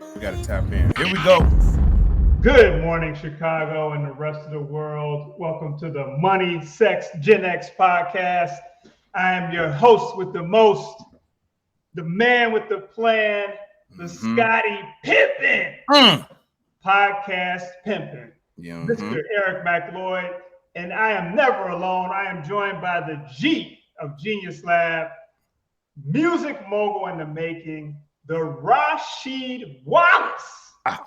We got to tap in. Here we go. Good morning, Chicago and the rest of the world. Welcome to the Money, Sex, Gen X podcast. I am your host with the most, the man with the plan, the Scotty Pimpin' podcast pimpin', Mr. Eric McLeod. And I am never alone. I am joined by the G of Genius Lab, music mogul in the making, the Rashid Wallace of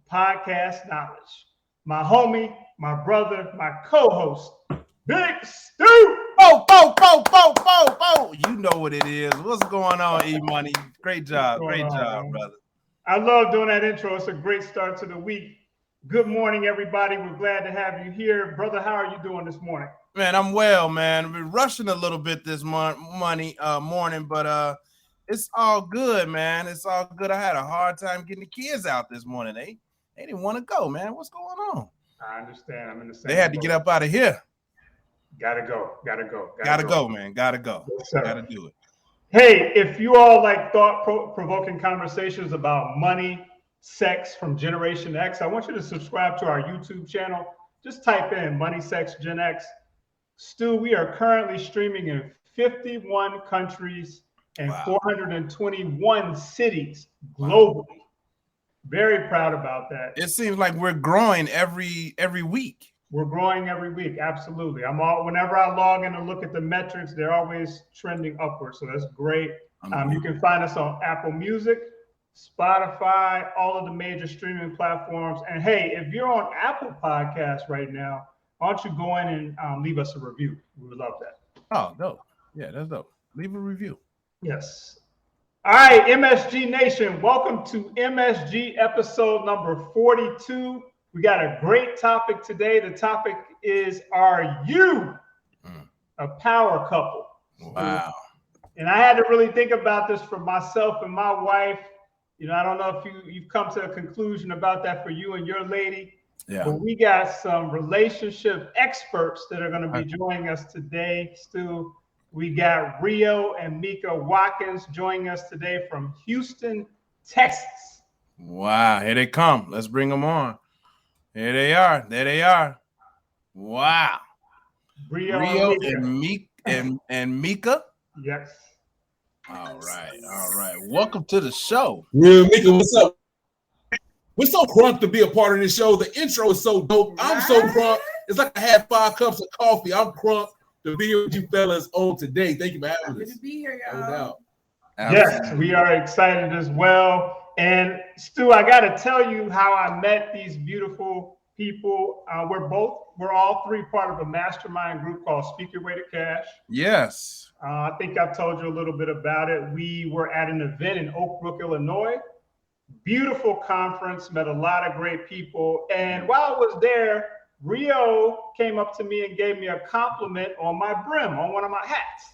podcast knowledge. My homie, my brother, my co-host, Big Stu. You know what it is. What's going on, E-Money? Great job, brother. I love doing that intro. It's a great start to the week. Good morning, everybody. We're glad to have you here. Brother, how are you doing this morning? Man, I'm well, man. I've been rushing a little bit this morning, but it's all good, man. It's all good. I had a hard time getting the kids out this morning. They didn't want to go, man. What's going on? I understand. I'm in the same. They had to get up out of here. Gotta go, man. Gotta go. Yes, gotta do it. Hey, if you all like thought-provoking conversations about money, sex from Generation X, I want you to subscribe to our YouTube channel. Just type in Money, Sex, Gen X. Stu, we are currently streaming in 51 countries and 421 cities globally. Very proud about that. It seems like we're growing every week. We're growing every week, absolutely. Whenever I log in and look at the metrics, they're always trending upwards, so that's great. You can find us on Apple Music, Spotify, all of the major streaming platforms. And hey, if you're on Apple Podcasts right now, why don't you go in and leave us a review? We would love that. Oh, dope. Yeah, that's dope. Leave a review. Yes. All right, MSG Nation, welcome to MSG episode number 42. We got a great topic today. The topic is, are you a power couple? Wow. And I had to really think about this for myself and my wife. You know, I don't know if you've come to a conclusion about that for you and your lady. Yeah. But we got some relationship experts that are going to be joining us today, Stu. We got Rio and Mika Watkins joining us today from Houston, Texas. Wow, here they come. Let's bring them on. Here they are. There they are. Wow. Rio and Mika. Yes. All right. Welcome to the show. Real Mika, what's up? We're so crunk to be a part of this show. The intro is so dope. I'm so crunk. It's like I had 5 cups of coffee. I'm crunk to be here with you fellas on today. Thank you for having us. Good to be here, y'all. No doubt. Yes, we are excited as well. And Stu, I got to tell you how I met these beautiful people. We're all three part of a mastermind group called Speak Your Way to Cash. Yes. I think I've told you a little bit about it. We were at an event in Oak Brook, Illinois. Beautiful conference, met a lot of great people. And while I was there, Rio came up to me and gave me a compliment on my brim, on one of my hats.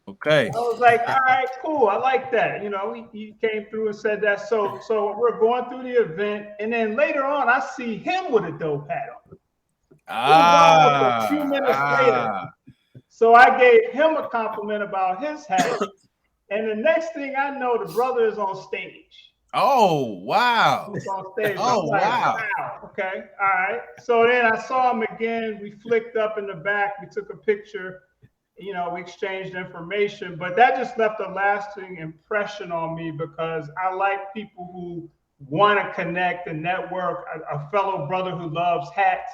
Okay. I was like, all right, cool. I like that. You know, he came through and said that. So we're going through the event. And then later on, I see him with a dope hat on. A few minutes later. So I gave him a compliment about his hat. And the next thing I know, the brother is on stage. Oh, wow. He's on stage. Oh, wow. Okay. All right. So then I saw him again. We flicked up in the back. We took a picture. You know, we exchanged information, but that just left a lasting impression on me because I like people who want to connect and network, a fellow brother who loves hats.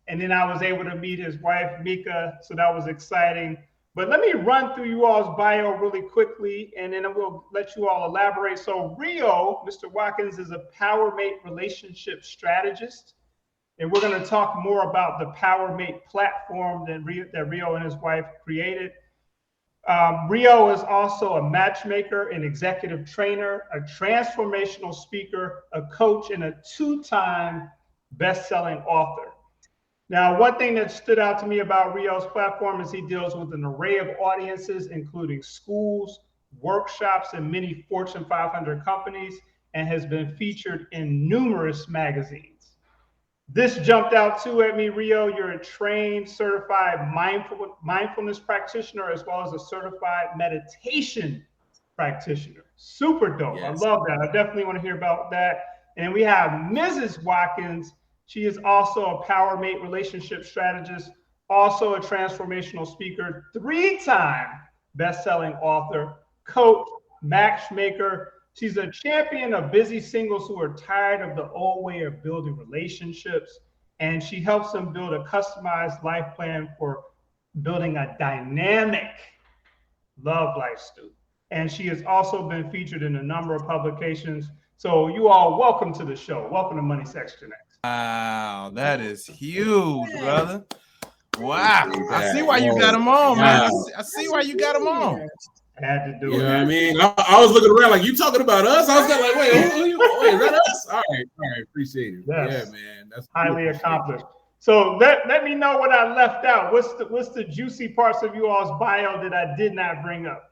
And then I was able to meet his wife, Mika. So that was exciting. But let me run through you all's bio really quickly, and then we'll let you all elaborate. So Rio, Mr. Watkins, is a PowerMate relationship strategist. And we're going to talk more about the PowerMate platform that Rio and his wife created. Rio is also a matchmaker, an executive trainer, a transformational speaker, a coach, and a 2-time best-selling author. Now, one thing that stood out to me about Rio's platform is he deals with an array of audiences, including schools, workshops, and many Fortune 500 companies, and has been featured in numerous magazines. This jumped out too at me, Rio. You're a trained, certified mindfulness practitioner, as well as a certified meditation practitioner. Super dope. Yes. I love that. I definitely want to hear about that. And we have Mrs. Watkins. She is also a power mate relationship strategist, also a transformational speaker, 3-time best-selling author, coach, matchmaker. She's a champion of busy singles who are tired of the old way of building relationships. And she helps them build a customized life plan for building a dynamic love life, Stu. And she has also been featured in a number of publications. So you all, welcome to the show. Welcome to Money Section X. Wow, that is huge, brother. Wow. I see why you got him on, man. I see why you got him on. I had to do it. You know what I mean? I was looking around like, you talking about us? I was kind of like, wait, is that us? All right, appreciate it. Yes. Yeah, man. That's highly accomplished. So let me know what I left out. What's the juicy parts of you all's bio that I did not bring up?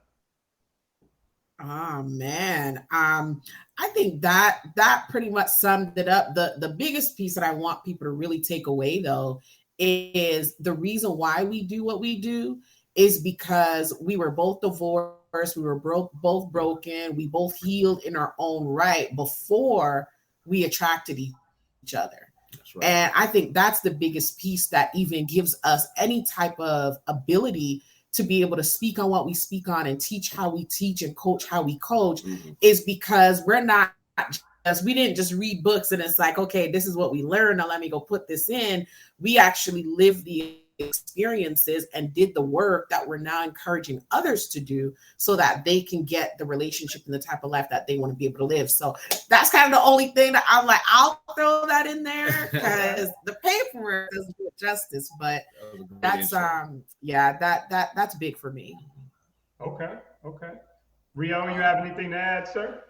Oh man. I think that pretty much summed it up. The biggest piece that I want people to really take away though is the reason why we do what we do is because we were both divorced, we were both broken, we both healed in our own right before we attracted each other. Right. And I think that's the biggest piece that even gives us any type of ability to be able to speak on what we speak on and teach how we teach and coach how we coach is because we didn't just read books and it's like, okay, this is what we learned. Now let me go put this in. We actually lived the experiences and did the work that we're now encouraging others to do so that they can get the relationship and the type of life that they want to be able to live. So that's kind of the only thing that I'm like, I'll throw that in there because the paperwork doesn't do it justice, but that's that's big for me. Okay. Rio, you have anything to add, sir?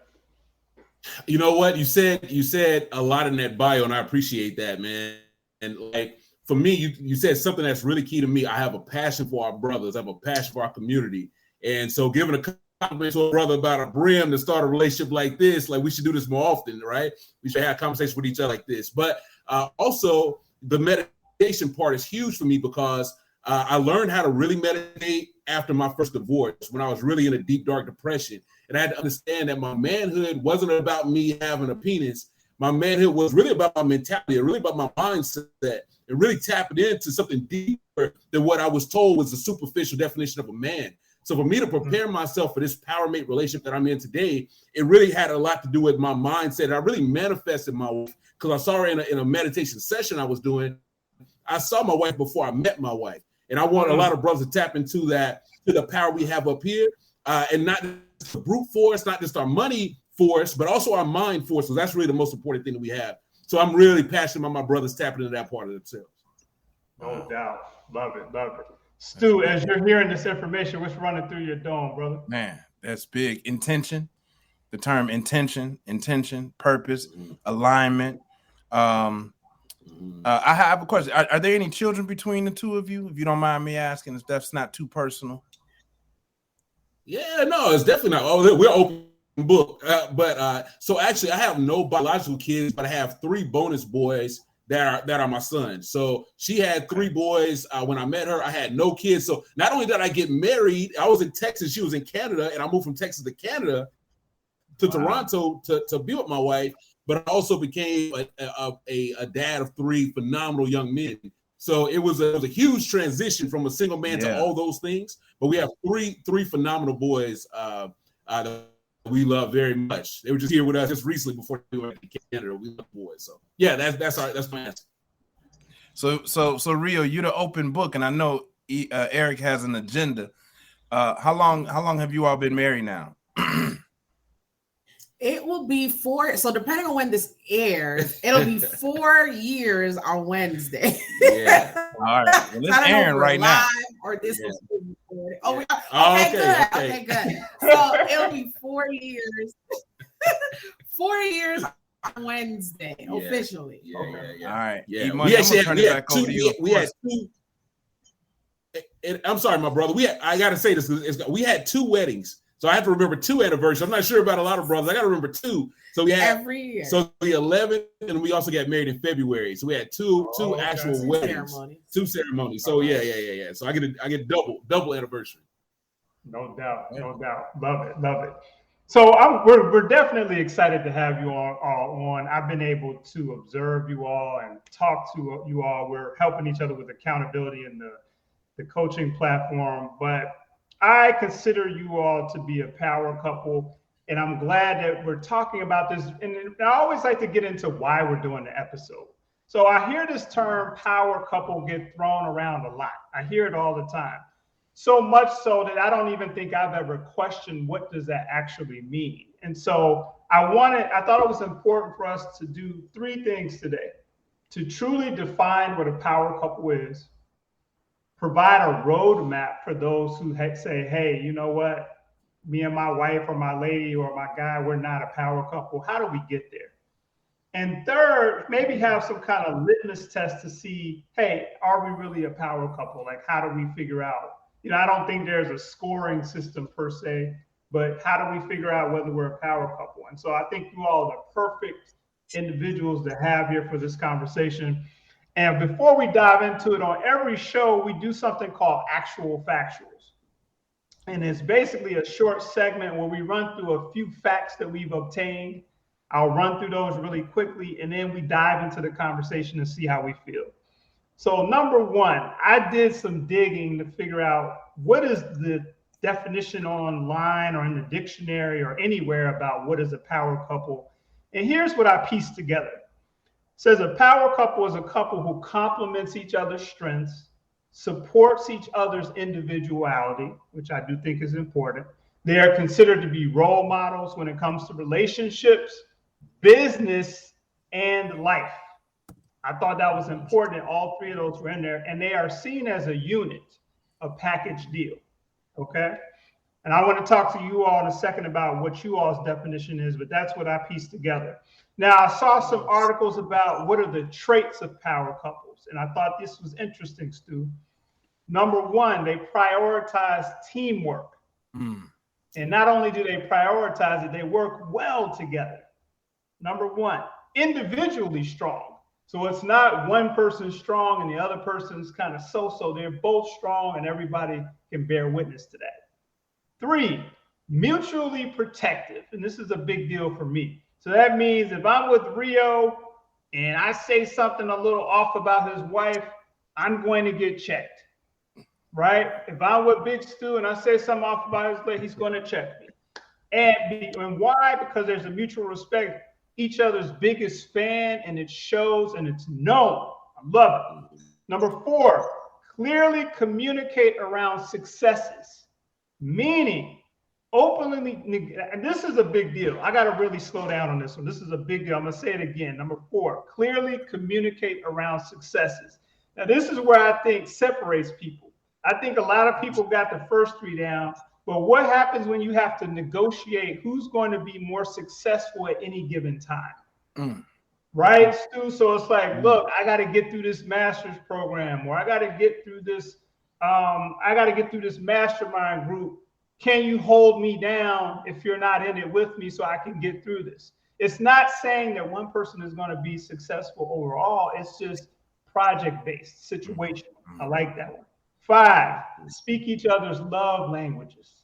You know what? You said a lot in that bio, and I appreciate that, man. And like for me, you said something that's really key to me. I have a passion for our brothers. I have a passion for our community. And so giving a compliment to a brother about a brim to start a relationship like this, like we should do this more often, right? We should have conversations with each other like this. But also the meditation part is huge for me because I learned how to really meditate after my first divorce when I was really in a deep, dark depression. And I had to understand that my manhood wasn't about me having a penis. My manhood was really about my mentality, really about my mindset, and really tapping into something deeper than what I was told was the superficial definition of a man. So for me to prepare myself for this power mate relationship that I'm in today, it really had a lot to do with my mindset. I really manifested my wife because I saw her in a meditation session I was doing. I saw my wife before I met my wife. And I want a lot of brothers to tap into that, to the power we have up here, and not just the brute force, not just our money force, but also our mind force. So that's really the most important thing that we have. So I'm really passionate about my brothers tapping into that part of themselves. No doubt. Love it. Stu, as you're hearing this information, what's running through your dome, brother? Man, that's big. Intention, the term intention, purpose, alignment. I have a question. Are there any children between the two of you? If you don't mind me asking, if that's not too personal. Yeah, no, it's definitely not. Oh, we're open book. So actually, I have no biological kids, but I have 3 bonus boys that are my sons. So she had 3 boys when I met her. I had no kids. So not only did I get married, I was in Texas, she was in Canada, and I moved from Texas to Canada to Toronto to be with my wife. But I also became a dad of 3 phenomenal young men. So it was a huge transition from a single man to all those things. But we have three phenomenal boys that we love very much. They were just here with us just recently before we went to Canada. We love boys. So yeah, that's my answer. So Rio, you're the open book, and I know Eric has an agenda. How long have you all been married now? It will be 4. So depending on when this airs, it'll be 4 years on Wednesday. Yeah. All right. Well, it's airing right now. Or this was recorded. Okay, good. So it'll be 4 years. 4 years on Wednesday, officially. Yeah. All right. Yeah. We had 2. I'm sorry, my brother. I got to say this. We had 2 weddings. So I have to remember 2 anniversaries. I'm not sure about a lot of brothers. I got to remember 2. So we had every year. So the 11th, and we also got married in February. So we had two actual weddings, 2 ceremonies. So yeah. So I get double anniversary. No doubt. Love it. So we're definitely excited to have you all on. I've been able to observe you all and talk to you all. We're helping each other with accountability in the coaching platform. But I consider you all to be a power couple. And I'm glad that we're talking about this. And I always like to get into why we're doing the episode. So I hear this term power couple get thrown around a lot. I hear it all the time. So much so that I don't even think I've ever questioned what does that actually mean. And so I thought it was important for us to do 3 things today: to truly define what a power couple is, provide a roadmap for those who say, hey, you know what? Me and my wife or my lady or my guy, we're not a power couple. How do we get there? And third, maybe have some kind of litmus test to see, hey, are we really a power couple? Like, how do we figure out? I don't think there's a scoring system per se, but how do we figure out whether we're a power couple? And so I think you all are the perfect individuals to have here for this conversation. And before we dive into it, on every show, we do something called Actual Factuals. And it's basically a short segment where we run through a few facts that we've obtained. I'll run through those really quickly, and then we dive into the conversation and see how we feel. So number 1, I did some digging to figure out what is the definition online or in the dictionary or anywhere about what is a power couple. And here's what I pieced together. It says a power couple is a couple who complements each other's strengths, supports each other's individuality, which I do think is important. They are considered to be role models when it comes to relationships, business, and life. I thought that was important, and all 3 of those were in there, and they are seen as a unit, a package deal, okay? And I want to talk to you all in a second about what you all's definition is, but that's what I pieced together. Now, I saw some articles about what are the traits of power couples, and I thought this was interesting, Stu. Number 1, they prioritize teamwork. And not only do they prioritize it, they work well together. Number 1, individually strong. So it's not one person strong and the other person's kind of so-so. They're both strong and everybody can bear witness to that. 3, mutually protective. And this is a big deal for me. So that means if I'm with Rio and I say something a little off about his wife, I'm going to get checked, right? If I'm with Big Stu and I say something off about his wife, he's going to check me. And why? Because there's a mutual respect. Each other's biggest fan, and it shows and it's known. I love it. Number 4, clearly communicate around successes, meaning openly, and this is a big deal. I got to really slow down on this one. This is a big deal. I'm going to say it again. Number 4, clearly communicate around successes. Now, this is where I think separates people. I think a lot of people got the first 3 down. But what happens when you have to negotiate who's going to be more successful at any given time? Right, Stu? So it's like, look, I got to get through this master's program, or I got to get through this, mastermind group. Can you hold me down if you're not in it with me so I can get through this? It's not saying that one person is going to be successful overall. It's just project-based, situational. I like that one. 5, speak each other's love languages.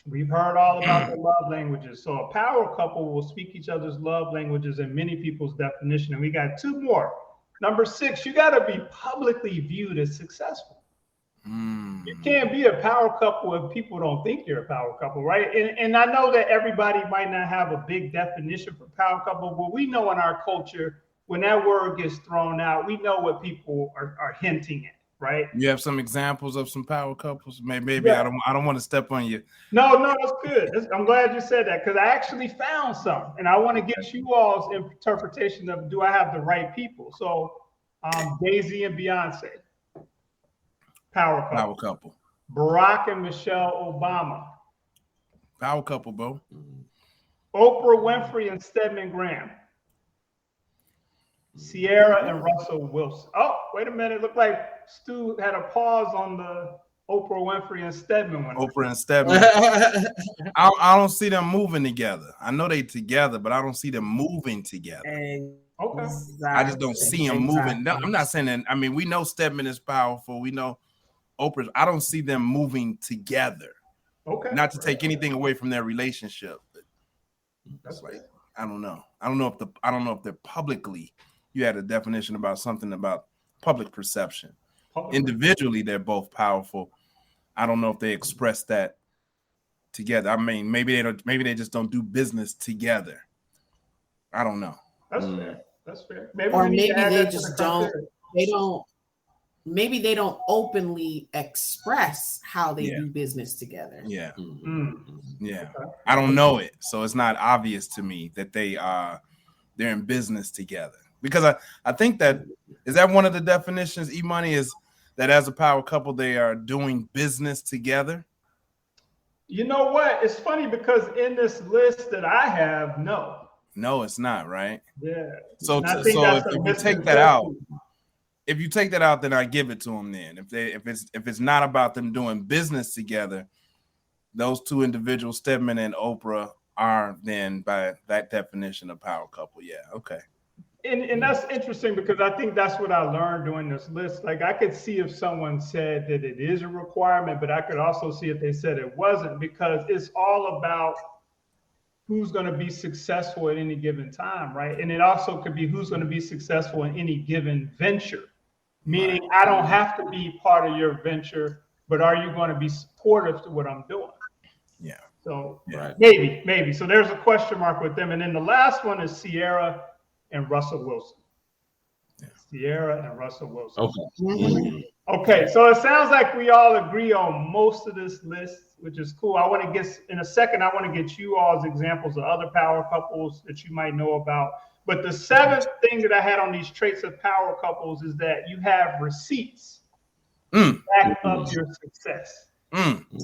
We've heard all about the love languages. So a power couple will speak each other's love languages in many people's definition. And we got 2 more. Number 6, you got to be publicly viewed as successful. You can't be a power couple if people don't think you're a power couple, right? And I know that everybody might not have a big definition for power couple, but we know in our culture, when that word gets thrown out, we know what people are hinting at. Right. You have some examples of some power couples? Maybe yeah. I don't want to step on you. No, it's good. I'm glad you said that because I actually found some, and I want to get you all's interpretation of do I have the right people? So, Jay-Z and Beyonce, power couple. Barack and Michelle Obama, power couple, bro. Oprah Winfrey and Stedman Graham. Sierra and Russell Wilson. Oh, wait a minute. Looked like Stu had a pause on the Oprah Winfrey and Stedman one. Oprah and Stedman. I don't see them moving together. I know they together, but I don't see them moving together. Okay. Exactly. I just don't see them moving. No, I'm not saying that. I mean, we know Stedman is powerful. We know Oprah. I don't see them moving together. Okay. Not to take anything away from their relationship. That's like, I don't know. I don't know if they're publicly, you had a definition about something about public perception. Individually, they're both powerful. I don't know if they express that together. I mean, maybe they just don't do business together. I don't know. That's fair. That's fair. Maybe they just don't. Maybe they don't openly express how they do business together. Yeah. Mm-hmm. Yeah. I don't know it, so it's not obvious to me that they're in business together. Because I think that is that one of the definitions, E-Money, is that as a power couple they are doing business together. You know what? It's funny because in this list that I have, no, it's not, right? Yeah. So if you take that out. If you take that out, then I give it to them. Then, if it's not about them doing business together, those two individuals, Stedman and Oprah, are then by that definition a power couple. Yeah, okay. And that's interesting because I think that's what I learned doing this list. Like I could see if someone said that it is a requirement, but I could also see if they said it wasn't, because it's all about who's going to be successful at any given time, right? And it also could be who's going to be successful in any given venture. Meaning, I don't have to be part of your venture, but are you going to be supportive to what I'm doing? Yeah. So maybe. So there's a question mark with them. And then the last one is Sierra and Russell Wilson. Yeah. Sierra and Russell Wilson. Okay. Okay. So it sounds like we all agree on most of this list, which is cool. I want to get, in a second, I want to get you all's examples of other power couples that you might know about. But the seventh thing that I had on these traits of power couples is that you have receipts back up your success,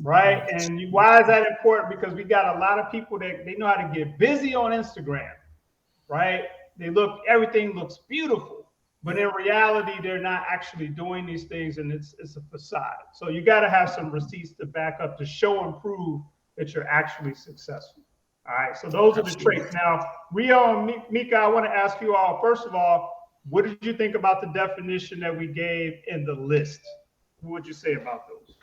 right? And why is that important? Because we got a lot of people that they know how to get busy on Instagram, right? Everything looks beautiful, but in reality, they're not actually doing these things, and it's a facade. So you got to have some receipts to back up to show and prove that you're actually successful. All right, so those are the traits. Now, Rio and Mika, I want to ask you all, first of all, what did you think about the definition that we gave in the list? What would you say about those?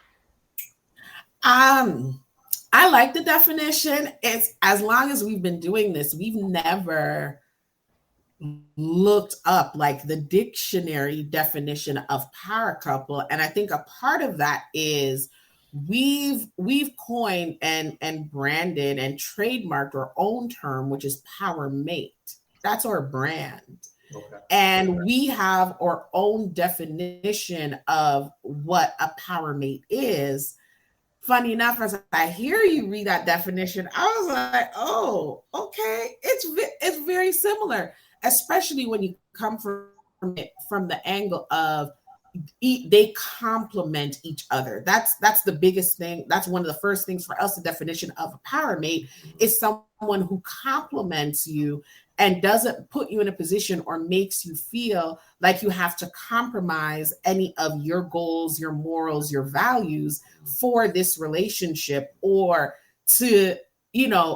I like the definition. It's as long as we've been doing this, we've never looked up like the dictionary definition of power couple. And I think a part of that is we've coined and branded and trademarked our own term, which is power mate. That's our brand. Okay. And we have our own definition of what a power mate is. Funny enough, as I hear you read that definition, I was like, oh, okay. It's very similar, especially when you come from it from the angle of they complement each other. That's the biggest thing. That's one of the first things for us. The definition of a power mate is someone who complements you and doesn't put you in a position or makes you feel like you have to compromise any of your goals, your morals, your values for this relationship, or to,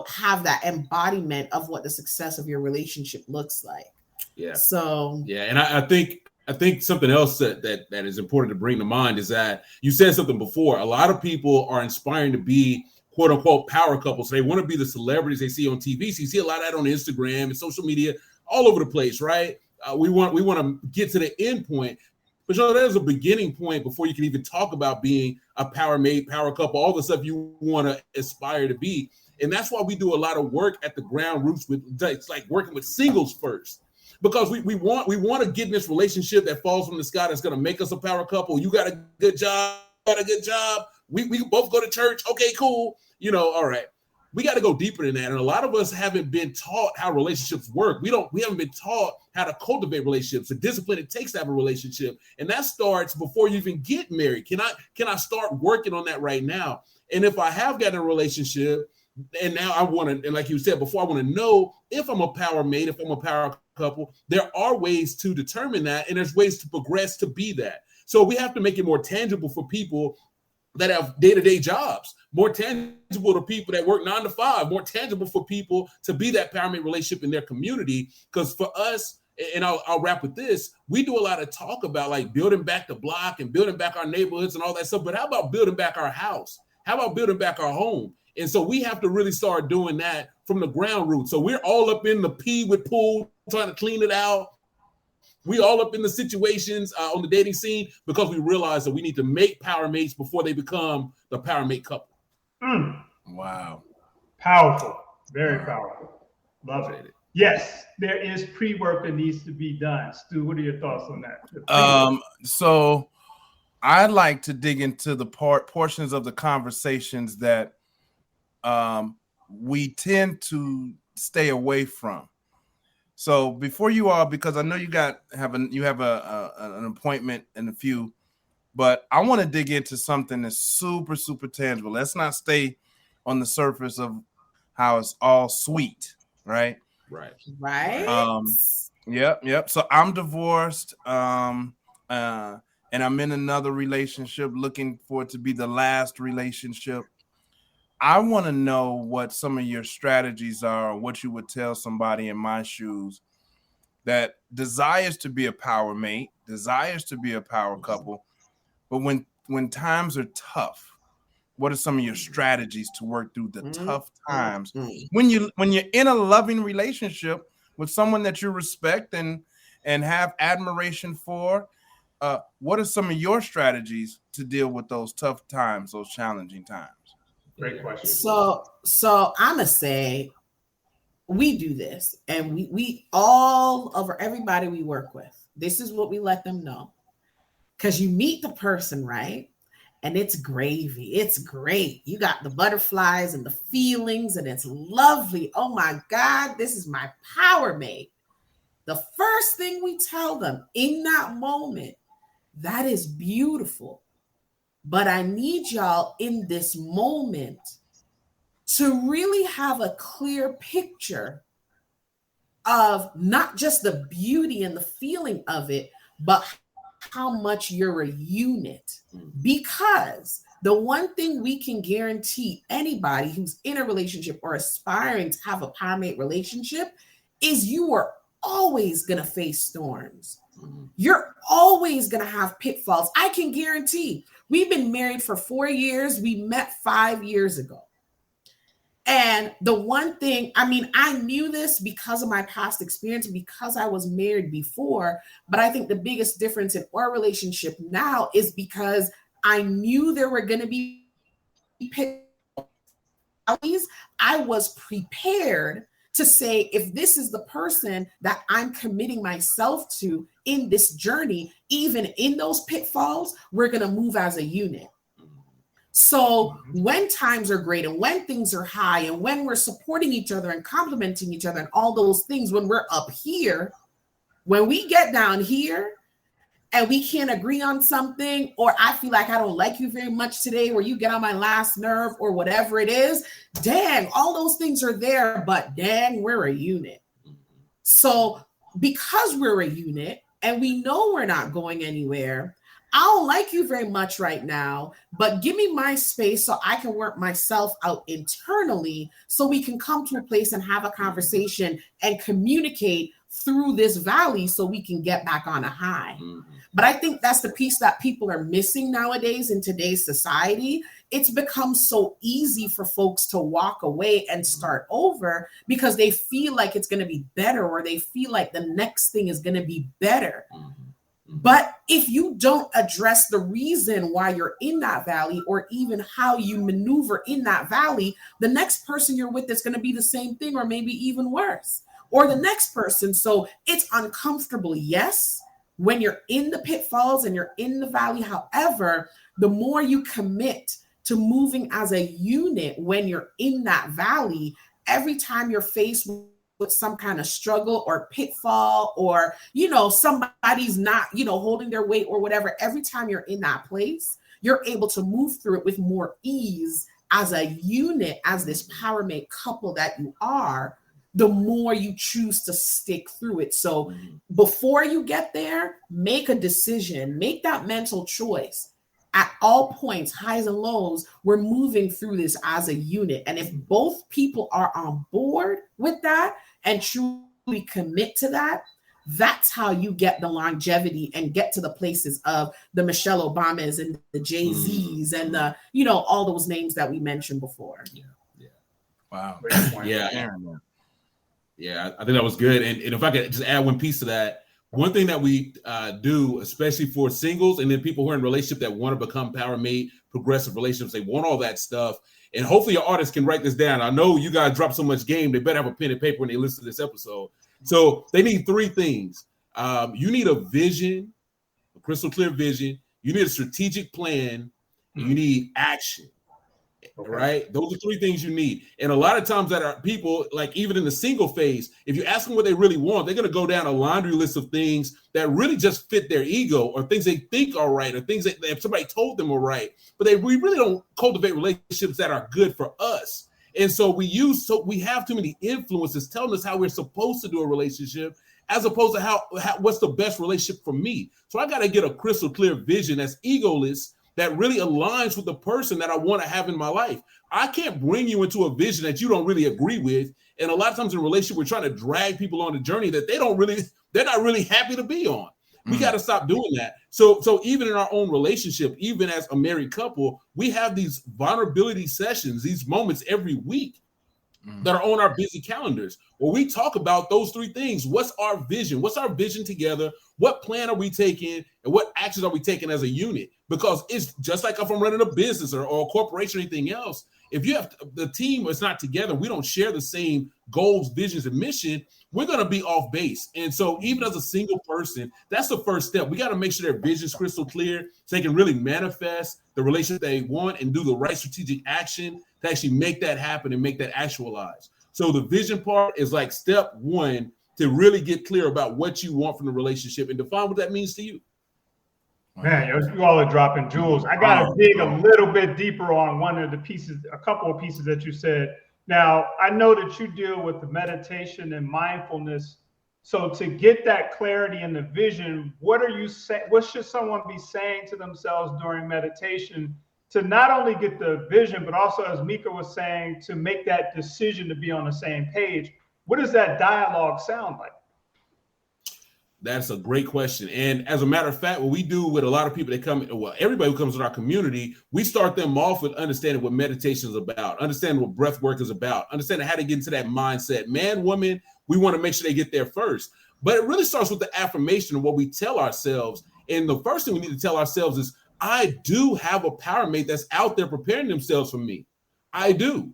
have that embodiment of what the success of your relationship looks like. Yeah. So yeah, and I think something else that is important to bring to mind is that you said something before. A lot of people are inspiring to be quote unquote power couples. So they want to be the celebrities they see on TV. So you see a lot of that on Instagram and social media all over the place, right? We want to get to the end point, but there's a beginning point before you can even talk about being a power mate, power couple, all the stuff you want to aspire to be. And that's why we do a lot of work at the ground roots it's like working with singles first. Because we want to get in this relationship that falls from the sky that's going to make us a power couple. You got a good job, We can both go to church. Okay, cool. All right. We got to go deeper than that. And a lot of us haven't been taught how relationships work. We haven't been taught how to cultivate relationships, the discipline it takes to have a relationship. And that starts before you even get married. Can I start working on that right now? And if I have gotten a relationship, and now I want to, and like you said before, I want to know if I'm a power mate, if I'm a power couple. There are ways to determine that, and there's ways to progress to be that. So we have to make it more tangible for people that have day-to-day jobs, more tangible to people that work 9 to 5, more tangible for people to be that power mate relationship in their community. Because for us, and I'll wrap with this, we do a lot of talk about like building back the block and building back our neighborhoods and all that stuff. But how about building back our house? How about building back our home? And so we have to really start doing that from the ground root. So we're all up in the P with pool, trying to clean it out. We all up in the situations on the dating scene because we realize that we need to make power mates before they become the power mate couple. Wow. Powerful. Very powerful. Love it. Yes, there is pre-work that needs to be done. Stu, what are your thoughts on that? So I'd like to dig into the portions of the conversations that we tend to stay away from. So before you all, because I know you have an appointment in a few, but I want to dig into something that's super, super tangible. Let's not stay on the surface of how it's all sweet, right? Right. Yep. So I'm divorced, and I'm in another relationship, looking for it to be the last relationship. I want to know what some of your strategies are, or what you would tell somebody in my shoes that desires to be a power mate, desires to be a power couple, but when times are tough, what are some of your strategies to work through the tough times when you're in a loving relationship with someone that you respect and have admiration for? What are some of your strategies to deal with those tough times, those challenging times? Great question. So I'm gonna say we do this, and we all over everybody we work with. This is what we let them know, because you meet the person, right? And it's gravy. It's great. You got the butterflies and the feelings, and it's lovely. Oh my God, this is my power mate. The first thing we tell them in that moment, that is beautiful. But I need y'all in this moment to really have a clear picture of not just the beauty and the feeling of it, but how much you're a unit. Because the one thing we can guarantee anybody who's in a relationship or aspiring to have a power mate relationship is you are always going to face storms. You're always going to have pitfalls. I can guarantee. We've been married for 4 years. We met 5 years ago. And the one thing, I mean, I knew this because of my past experience, because I was married before, but I think the biggest difference in our relationship now is because I knew there were going to be pitfalls. I was prepared to say, if this is the person that I'm committing myself to in this journey, even in those pitfalls, we're going to move as a unit. So when times are great and when things are high and when we're supporting each other and complimenting each other and all those things, when we're up here, when we get down here and we can't agree on something, or I feel like I don't like you very much today, or you get on my last nerve or whatever it is, dang, all those things are there, but dang, we're a unit. So because we're a unit and we know we're not going anywhere, I don't like you very much right now, but give me my space so I can work myself out internally so we can come to a place and have a conversation and communicate through this valley so we can get back on a high. But I think that's the piece that people are missing nowadays in today's society. It's become so easy for folks to walk away and start over because they feel like it's going to be better, or they feel like the next thing is going to be better. But if you don't address the reason why you're in that valley, or even how you maneuver in that valley, the next person you're with is going to be the same thing, or maybe even worse, or the next person. So it's uncomfortable, yes, when you're in the pitfalls and you're in the valley. However, the more you commit to moving as a unit when you're in that valley, every time you're faced with some kind of struggle or pitfall, or, somebody's not, holding their weight or whatever, every time you're in that place, you're able to move through it with more ease as a unit, as this power mate couple that you are, the more you choose to stick through it. So before you get there, make a decision, make that mental choice. At all points, highs and lows, we're moving through this as a unit. And if both people are on board with that and truly commit to that, that's how you get the longevity and get to the places of the Michelle Obamas and the Jay-Z's and the, you know, all those names that we mentioned before. Wow. Yeah, I think that was good. And if I could just add one piece to that, one thing that we do, especially for singles and then people who are in relationship that want to become power mate, progressive relationships, they want all that stuff. And hopefully your artists can write this down. I know you guys drop so much game, they better have a pen and paper when they listen to this episode. So they need three things. You need a vision, a crystal clear vision. You need a strategic plan, and you need action. Okay. Right? Those are three things you need. And a lot of times that are people, like even in the single phase, if you ask them what they really want, they're going to go down a laundry list of things that really just fit their ego or things they think are right or things that if somebody told them are right. But we really don't cultivate relationships that are good for us. And so we have too many influences telling us how we're supposed to do a relationship as opposed to what's the best relationship for me. So I got to get a crystal clear vision that's egoless, that really aligns with the person that I want to have in my life. I can't bring you into a vision that you don't really agree with. And a lot of times in a relationship, we're trying to drag people on a journey that they're not really happy to be on. We got to stop doing that. So even in our own relationship, even as a married couple, we have these vulnerability sessions, these moments every week that are on our busy calendars where we talk about those three things. What's our vision? What's our vision together? What plan are we taking? And what actions are we taking as a unit? Because it's just like if I'm running a business or a corporation or anything else. If you have the team is not together, we don't share the same goals, visions, and mission, we're going to be off base. And so even as a single person, that's the first step. We got to make sure their vision's crystal clear so they can really manifest the relationship they want and do the right strategic action to actually make that happen and make that actualize. So the vision part is like step one to really get clear about what you want from the relationship and define what that means to you. Man, you all are dropping jewels. I got to dig a little bit deeper on a couple of pieces that you said. Now, I know that you deal with the meditation and mindfulness. So to get that clarity and the vision, what should someone be saying to themselves during meditation to not only get the vision, but also, as Mika was saying, to make that decision to be on the same page? What does that dialogue sound like? That's a great question. And as a matter of fact, what we do with a lot of people that everybody who comes in our community, we start them off with understanding what meditation is about, understanding what breath work is about, understanding how to get into that mindset. Man, woman, we want to make sure they get there first. But it really starts with the affirmation of what we tell ourselves. And the first thing we need to tell ourselves is, I do have a power mate that's out there preparing themselves for me. I do.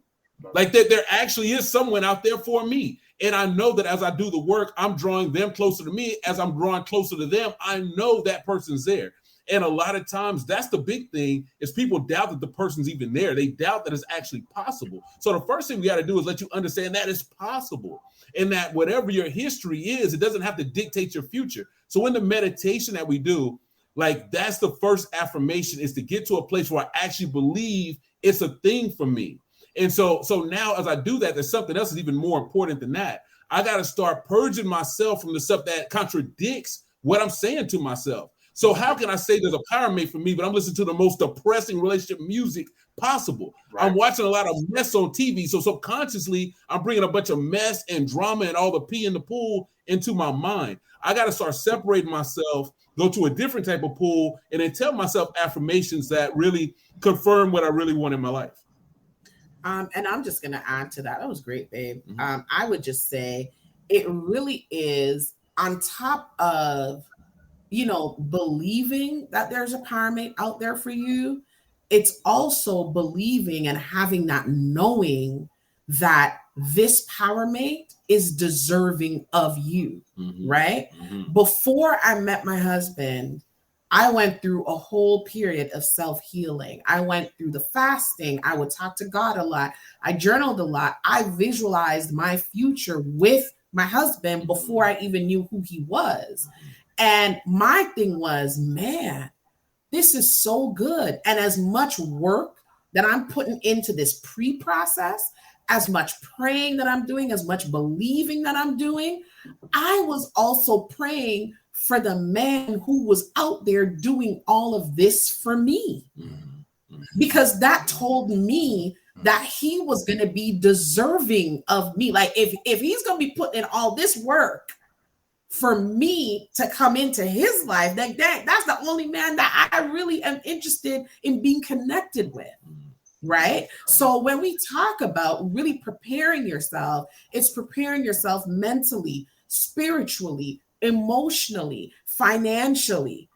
Like that there actually is someone out there for me. And I know that as I do the work, I'm drawing them closer to me. As I'm drawing closer to them, I know that person's there. And a lot of times that's the big thing is people doubt that the person's even there. They doubt that it's actually possible. So the first thing we got to do is let you understand that it's possible and that whatever your history is, it doesn't have to dictate your future. So in the meditation that we do, like that's the first affirmation is to get to a place where I actually believe it's a thing for me. And so now as I do that, there's something else that's even more important than that. I got to start purging myself from the stuff that contradicts what I'm saying to myself. So how can I say there's a power mate for me, but I'm listening to the most depressing relationship music possible? Right. I'm watching a lot of mess on TV. So subconsciously, I'm bringing a bunch of mess and drama and all the pee in the pool into my mind. I got to start separating myself, go to a different type of pool, and then tell myself affirmations that really confirm what I really want in my life. And I'm just going to add to that. That was great, babe. Mm-hmm. I would just say it really is on top of, believing that there's a power mate out there for you. It's also believing and having that knowing that this power mate is deserving of you, right? Mm-hmm. Before I met my husband, I went through a whole period of self-healing. I went through the fasting. I would talk to God a lot. I journaled a lot. I visualized my future with my husband before I even knew who he was. And my thing was, man, this is so good. And as much work that I'm putting into this pre-process, as much praying that I'm doing, as much believing that I'm doing, I was also praying for the man who was out there doing all of this for me. Because that told me that he was going to be deserving of me. Like if he's going to be putting in all this work for me to come into his life, that's the only man that I really am interested in being connected with. Right? So when we talk about really preparing yourself, it's preparing yourself mentally, spiritually, emotionally, financially,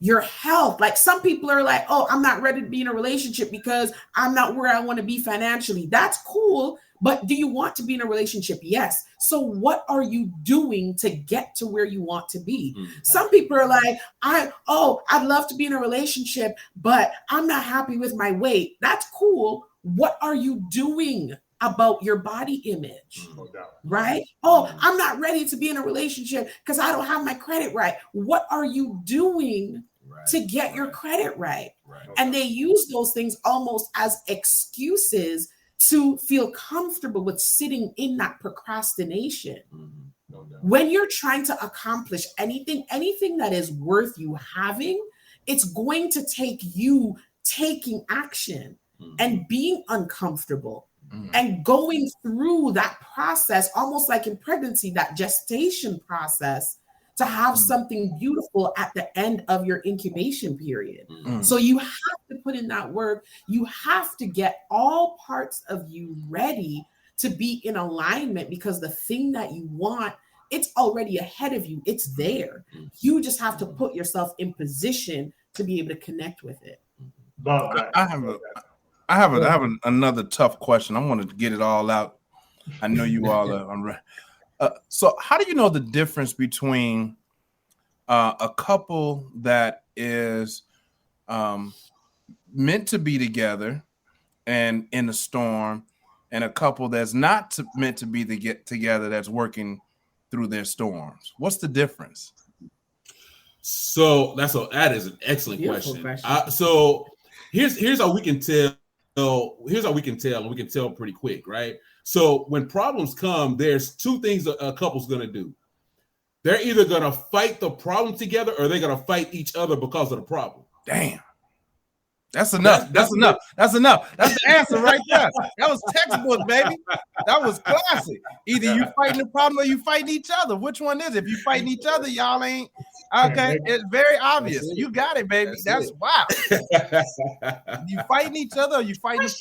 your health. Like some people are like, oh, I'm not ready to be in a relationship because I'm not where I want to be financially. That's cool. But do you want to be in a relationship? Yes. So what are you doing to get to where you want to be? Some people are like, I'd love to be in a relationship, but I'm not happy with my weight. That's cool. What are you doing about your body image? Right? Oh, I'm not ready to be in a relationship because I don't have my credit right. What are you doing to get your credit right? And they use those things almost as excuses to feel comfortable with sitting in that procrastination. When you're trying to accomplish anything that is worth you having, it's going to take you taking action and being uncomfortable and going through that process, almost like in pregnancy, that gestation process, to have something beautiful at the end of your incubation period. So you have to put in that work. You have to get all parts of you ready to be in alignment, because the thing that you want, it's already ahead of you. It's there. You just have to put yourself in position to be able to connect with it. Love that. I have another tough question. I wanted to get it all out. I know you all are. So how do you know the difference between a couple that is meant to be together and in a storm, and a couple that's not meant to be together that's working through their storms? What's the difference? So that is an excellent question. So here's how we can tell. Here's how we can tell, and we can tell pretty quick, right? So when problems come, there's two things a couple's going to do. They're either going to fight the problem together, or they're going to fight each other because of the problem. Damn. That's enough. That's enough. That's the answer right there. That was textbook, baby. That was classic. Either you fighting the problem or you fighting each other. Which one is it? If you fighting each other, y'all ain't okay. It's very obvious. You got it, baby. That's wow. You fighting each other or you fighting the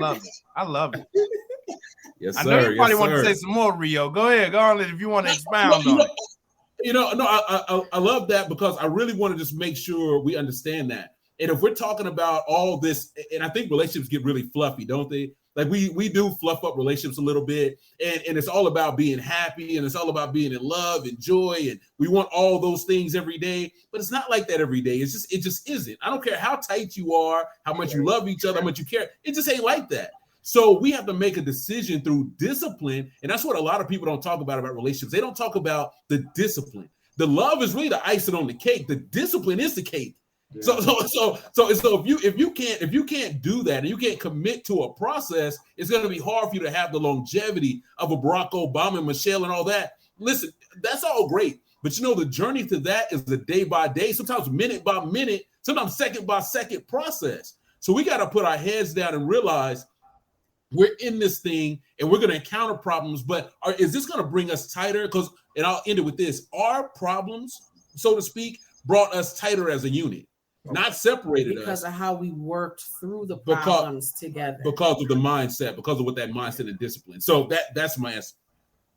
problem? I love it. Yes, sir. I know you probably want to say some more, Rio. Go ahead. Go on if you want to expound on it. I love that, because I really want to just make sure we understand that. And if we're talking about all this, and I think relationships get really fluffy, don't they? Like we do fluff up relationships a little bit, and it's all about being happy, and it's all about being in love and joy, and we want all those things every day. But it's not like that every day. It just isn't. I don't care how tight you are, how much you love each other, how much you care. It just ain't like that. So we have to make a decision through discipline, and that's what a lot of people don't talk about relationships. They don't talk about the discipline. The love is really the icing on the cake. The discipline is the cake. Yeah. So if you can't do that, and you can't commit to a process, it's going to be hard for you to have the longevity of a Barack Obama and Michelle and all that. Listen, that's all great, but the journey to that is the day by day, sometimes minute by minute, sometimes second by second process. So we got to put our heads down and realize we're in this thing, and we're going to encounter problems. But is this going to bring us tighter? And I'll end it with this: our problems, so to speak, brought us tighter as a unit. Not separated because of how we worked through the problems together. Because of the mindset, because of what that mindset and discipline. So that's my answer.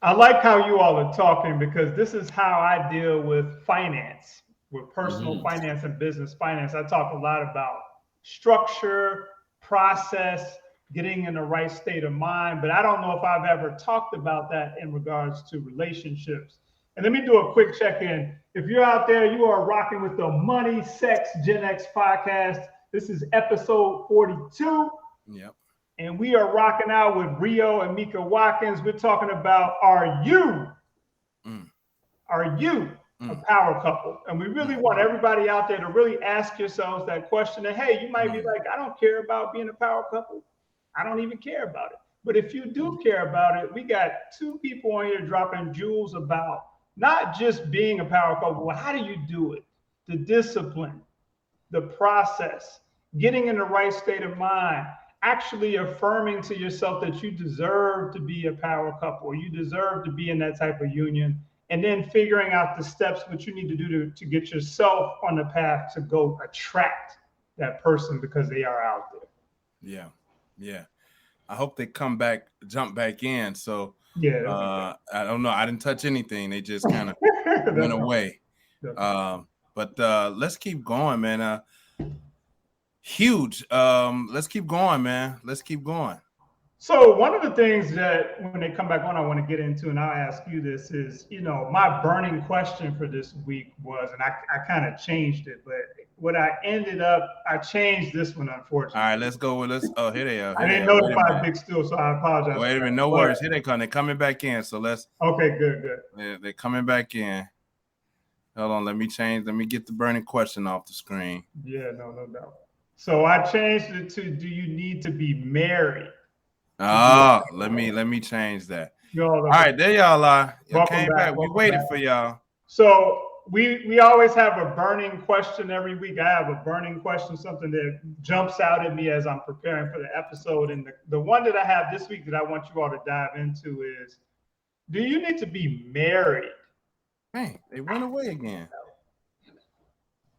I like how you all are talking, because this is how I deal with finance, with personal finance and business finance. I talk a lot about structure, process, getting in the right state of mind, but I don't know if I've ever talked about that in regards to relationships. And let me do a quick check-in. If you're out there, you are rocking with the Money, Sex, Gen X podcast. This is episode 42. Yep. And we are rocking out with Rio and Mika Watkins. We're talking about, are you a power couple? And we really want everybody out there to really ask yourselves that question. And hey, you might be like, I don't care about being a power couple. I don't even care about it. But if you do care about it, we got two people on here dropping jewels about not just being a power couple, but how do you do it? The discipline, the process, getting in the right state of mind, actually affirming to yourself that you deserve to be a power couple, you deserve to be in that type of union, and then figuring out the steps what you need to do to get yourself on the path to go attract that person because they are out there. Yeah. I hope they jump back in. So yeah, I don't know. I didn't touch anything. They just kind of went away. But let's keep going, man. Huge. Let's keep going, man. Let's keep going. So one of the things that when they come back on, I want to get into, and I'll ask you this is, my burning question for this week was, and I kind of changed it, but I changed this one, unfortunately. All right, let's go with this. Oh, here they are. I didn't notify Big Still, so I apologize. Wait a minute, no worries. Here they come. They're coming back in. So let's. Okay, good. They're coming back in. Hold on, let me get the burning question off the screen. Yeah, no doubt. So I changed it to, do you need to be married? Oh, let me change that. All right, there y'all are. Y'all came back. We waited for y'all. So we always have a burning question every week. I have a burning question, something that jumps out at me as I'm preparing for the episode. And the one that I have this week that I want you all to dive into is, do you need to be married? Hey, they went away again.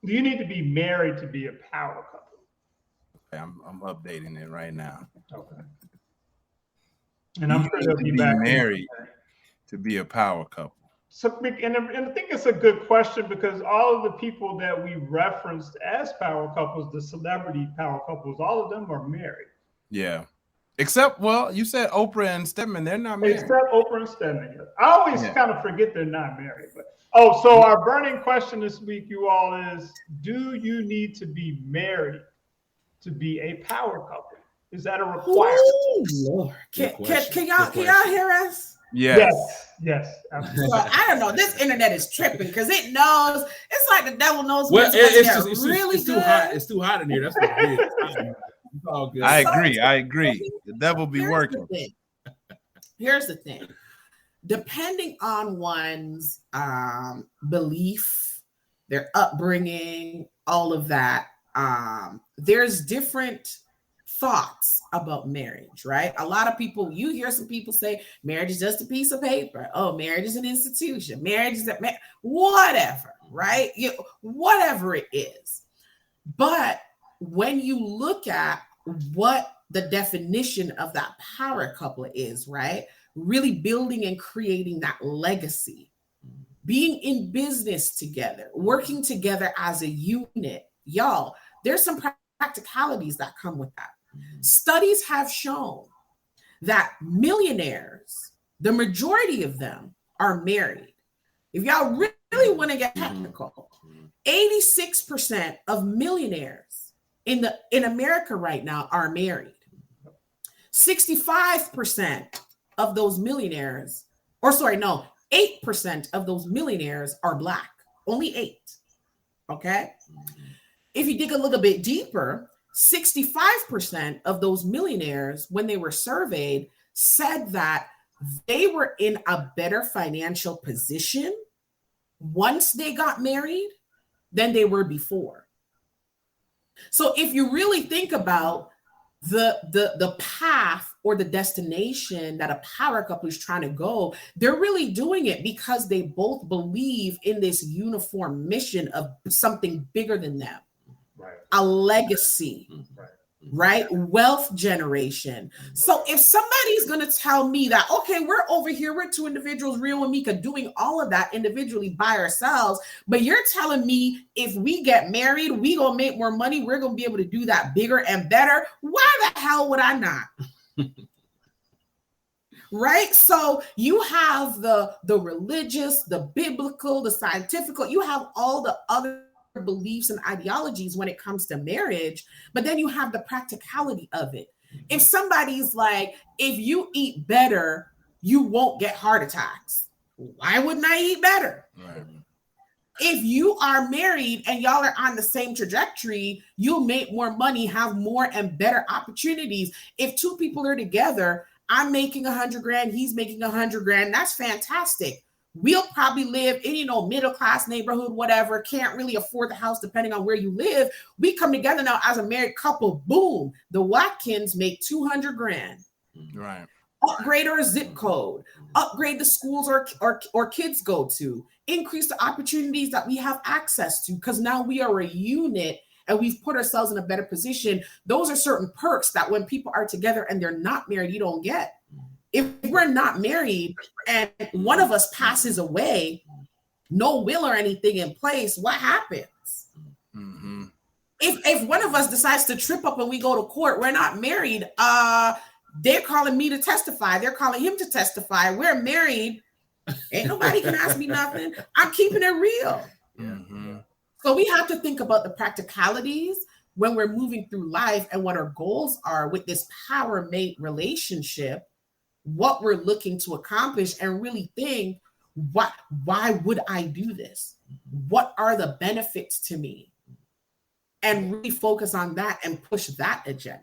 Do you need to be married to be a power couple? Okay, I'm updating it right now. Okay. And I'm sure they'll be back married to be a power couple. So, and I think it's a good question because all of the people that we referenced as power couples, the celebrity power couples, all of them are married. Yeah. Except, well, you said Oprah and Stedman, they're not married. Except Oprah and Stedman. I always kind of forget they're not married. But so our burning question this week, you all, is, do you need to be married to be a power couple? Is that a requirement? Oh, Lord. Can y'all hear us? Yes. Absolutely. So, I don't know. This internet is tripping because it knows. It's like the devil knows. Well, it's too hot. It's too hot in here. That's what it is. It's all good. I agree. The devil be working. Here's the thing. Depending on one's belief, their upbringing, all of that, there's different thoughts about marriage, right? A lot of people, you hear some people say marriage is just a piece of paper. Oh, marriage is an institution. Marriage is whatever, right? Whatever it is. But when you look at what the definition of that power couple is, right? Really building and creating that legacy, being in business together, working together as a unit. Y'all, there's some practicalities that come with that. Studies have shown that millionaires, the majority of them are married. If y'all really want to get technical, 86% of millionaires in America right now are married. 65% of those millionaires, 8% of those millionaires are Black. Only 8. Okay? If you dig a little bit deeper, 65% of those millionaires, when they were surveyed, said that they were in a better financial position once they got married than they were before. So if you really think about the path or the destination that a power couple is trying to go, they're really doing it because they both believe in this uniform mission of something bigger than them. Right. A legacy, right? Wealth generation. So if somebody's going to tell me that, okay, we're over here, we're two individuals, Rio and Mika, doing all of that individually by ourselves, but you're telling me if we get married, we going to make more money, we're going to be able to do that bigger and better. Why the hell would I not? Right? So you have the religious, the biblical, the scientific, you have all the other beliefs and ideologies when it comes to marriage, but then you have the practicality of it. If somebody's like, if you eat better, you won't get heart attacks. Why wouldn't I eat better? Right. If you are married and y'all are on the same trajectory, you'll make more money, have more and better opportunities. If two people are together, I'm making $100,000, he's making $100,000. That's fantastic. We'll probably live in, middle-class neighborhood, whatever, can't really afford the house depending on where you live. We come together now as a married couple, boom, the Watkins make $200,000. Right. Upgrade our zip code. upgrade the schools our kids go to, increase the opportunities that we have access to, because now we are a unit and we've put ourselves in a better position. Those are certain perks that when people are together and they're not married, you don't get. If we're not married and one of us passes away, no will or anything in place, what happens? Mm-hmm. If one of us decides to trip up and we go to court, we're not married. They're calling me to testify. They're calling him to testify. We're married. Ain't nobody can ask me nothing. I'm keeping it real. Mm-hmm. So we have to think about the practicalities when we're moving through life and what our goals are with this power mate relationship, what we're looking to accomplish, and really think, why would I do this? What are the benefits to me? And really focus on that and push that agenda.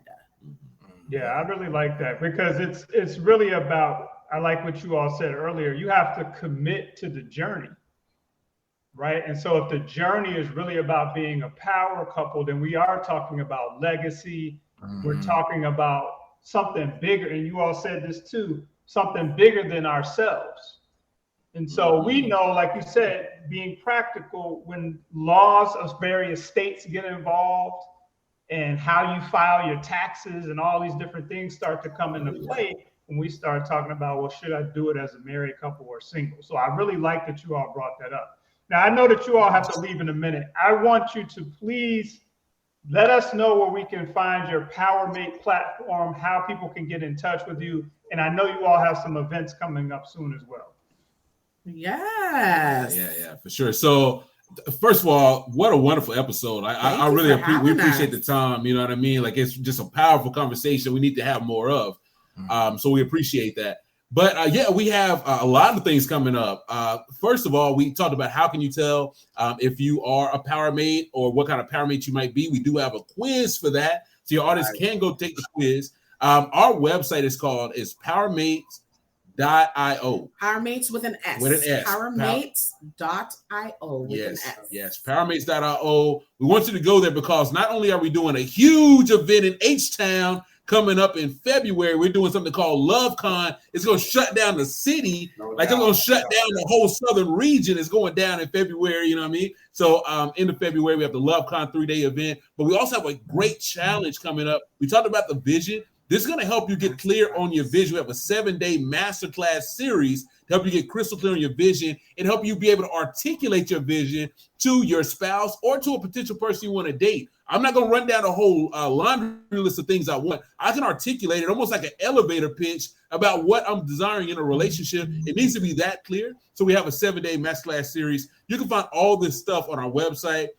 Yeah, I really like that, because it's really about, I like what you all said earlier, you have to commit to the journey, right? And so if the journey is really about being a power couple, then we are talking about legacy. We're talking about something bigger. And you all said this too, something bigger than ourselves. And so we know, like you said, being practical, when laws of various states get involved and how you file your taxes and all these different things start to come into play, when we start talking about, well, should I do it as a married couple or single? So I really like that you all brought that up. Now, I know that you all have to leave in a minute. I want you to please let us know where we can find your PowerMate platform, how people can get in touch with you. And I know you all have some events coming up soon as well. Yes. Yeah, for sure. So first of all, what a wonderful episode. I really appreciate the time. You know what I mean? Like, it's just a powerful conversation we need to have more of. So we appreciate that. But we have a lot of things coming up. First of all, we talked about how can you tell if you are a power mate or what kind of power mate you might be. We do have a quiz for that. So your audience can go take the quiz. Our website is PowerMates.io. PowerMates with an S. With an S. PowerMates.io with an S. Yes, PowerMates.io. We want you to go there because not only are we doing a huge event in H-Town coming up in February, we're doing something called LoveCon. It's going to shut down the city. It's going to shut down the whole southern region. It's going down in February, you know what I mean? So end of February, we have the LoveCon 3-day event. But we also have a great challenge coming up. We talked about the vision. This is going to help you get clear on your vision. We have a 7-day masterclass series to help you get crystal clear on your vision and help you be able to articulate your vision to your spouse or to a potential person you want to date. I'm not going to run down a whole laundry list of things I want. I can articulate it almost like an elevator pitch about what I'm desiring in a relationship. It needs to be that clear. So we have a 7-day masterclass series. You can find all this stuff on our website,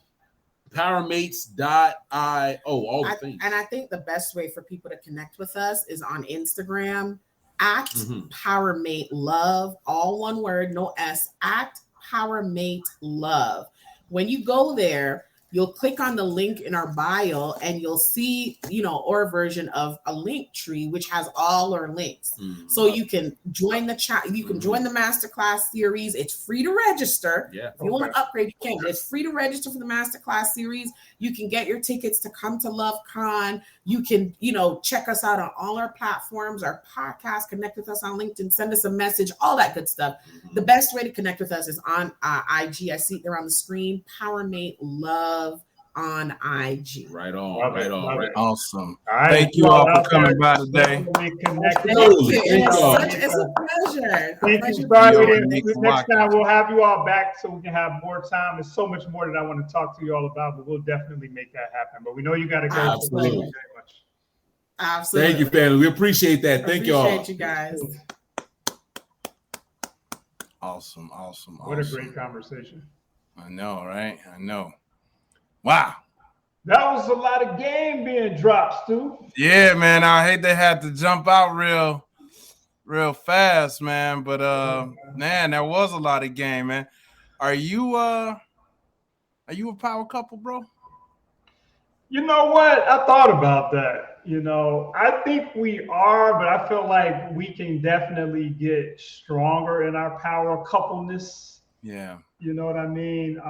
PowerMates.io, all the things. And I think the best way for people to connect with us is on Instagram at PowerMate Love, all one word, no S, at PowerMate Love. When you go there, you'll click on the link in our bio and you'll see, our version of a link tree, which has all our links. So you can join the chat. You can join the masterclass series. It's free to register. Yeah. If you want to upgrade, you can. It's free to register for the masterclass series. You can get your tickets to come to LoveCon. You can, check us out on all our platforms, our podcast, connect with us on LinkedIn, send us a message, all that good stuff. The best way to connect with us is on IG. I see it there on the screen, PowerMate Love on IG. Right on. Awesome. All right. Thank you all for coming by today. It's a pleasure. Thank you. Sorry, next time we'll have you all back so we can have more time. There's so much more that I want to talk to you all about, but we'll definitely make that happen. But we know you got to go. Absolutely. So very much. Absolutely. Thank you, family. We appreciate that. Thank you all. Appreciate you guys. Awesome. What a great conversation. I know, right? I know. Wow. That was a lot of game being dropped, Stu. Yeah, man. I hate they had to jump out real fast, man. But man, there was a lot of game, man. Are you a power couple, bro? You know what? I thought about that. I think we are, but I feel like we can definitely get stronger in our power coupleness. Yeah. You know what I mean?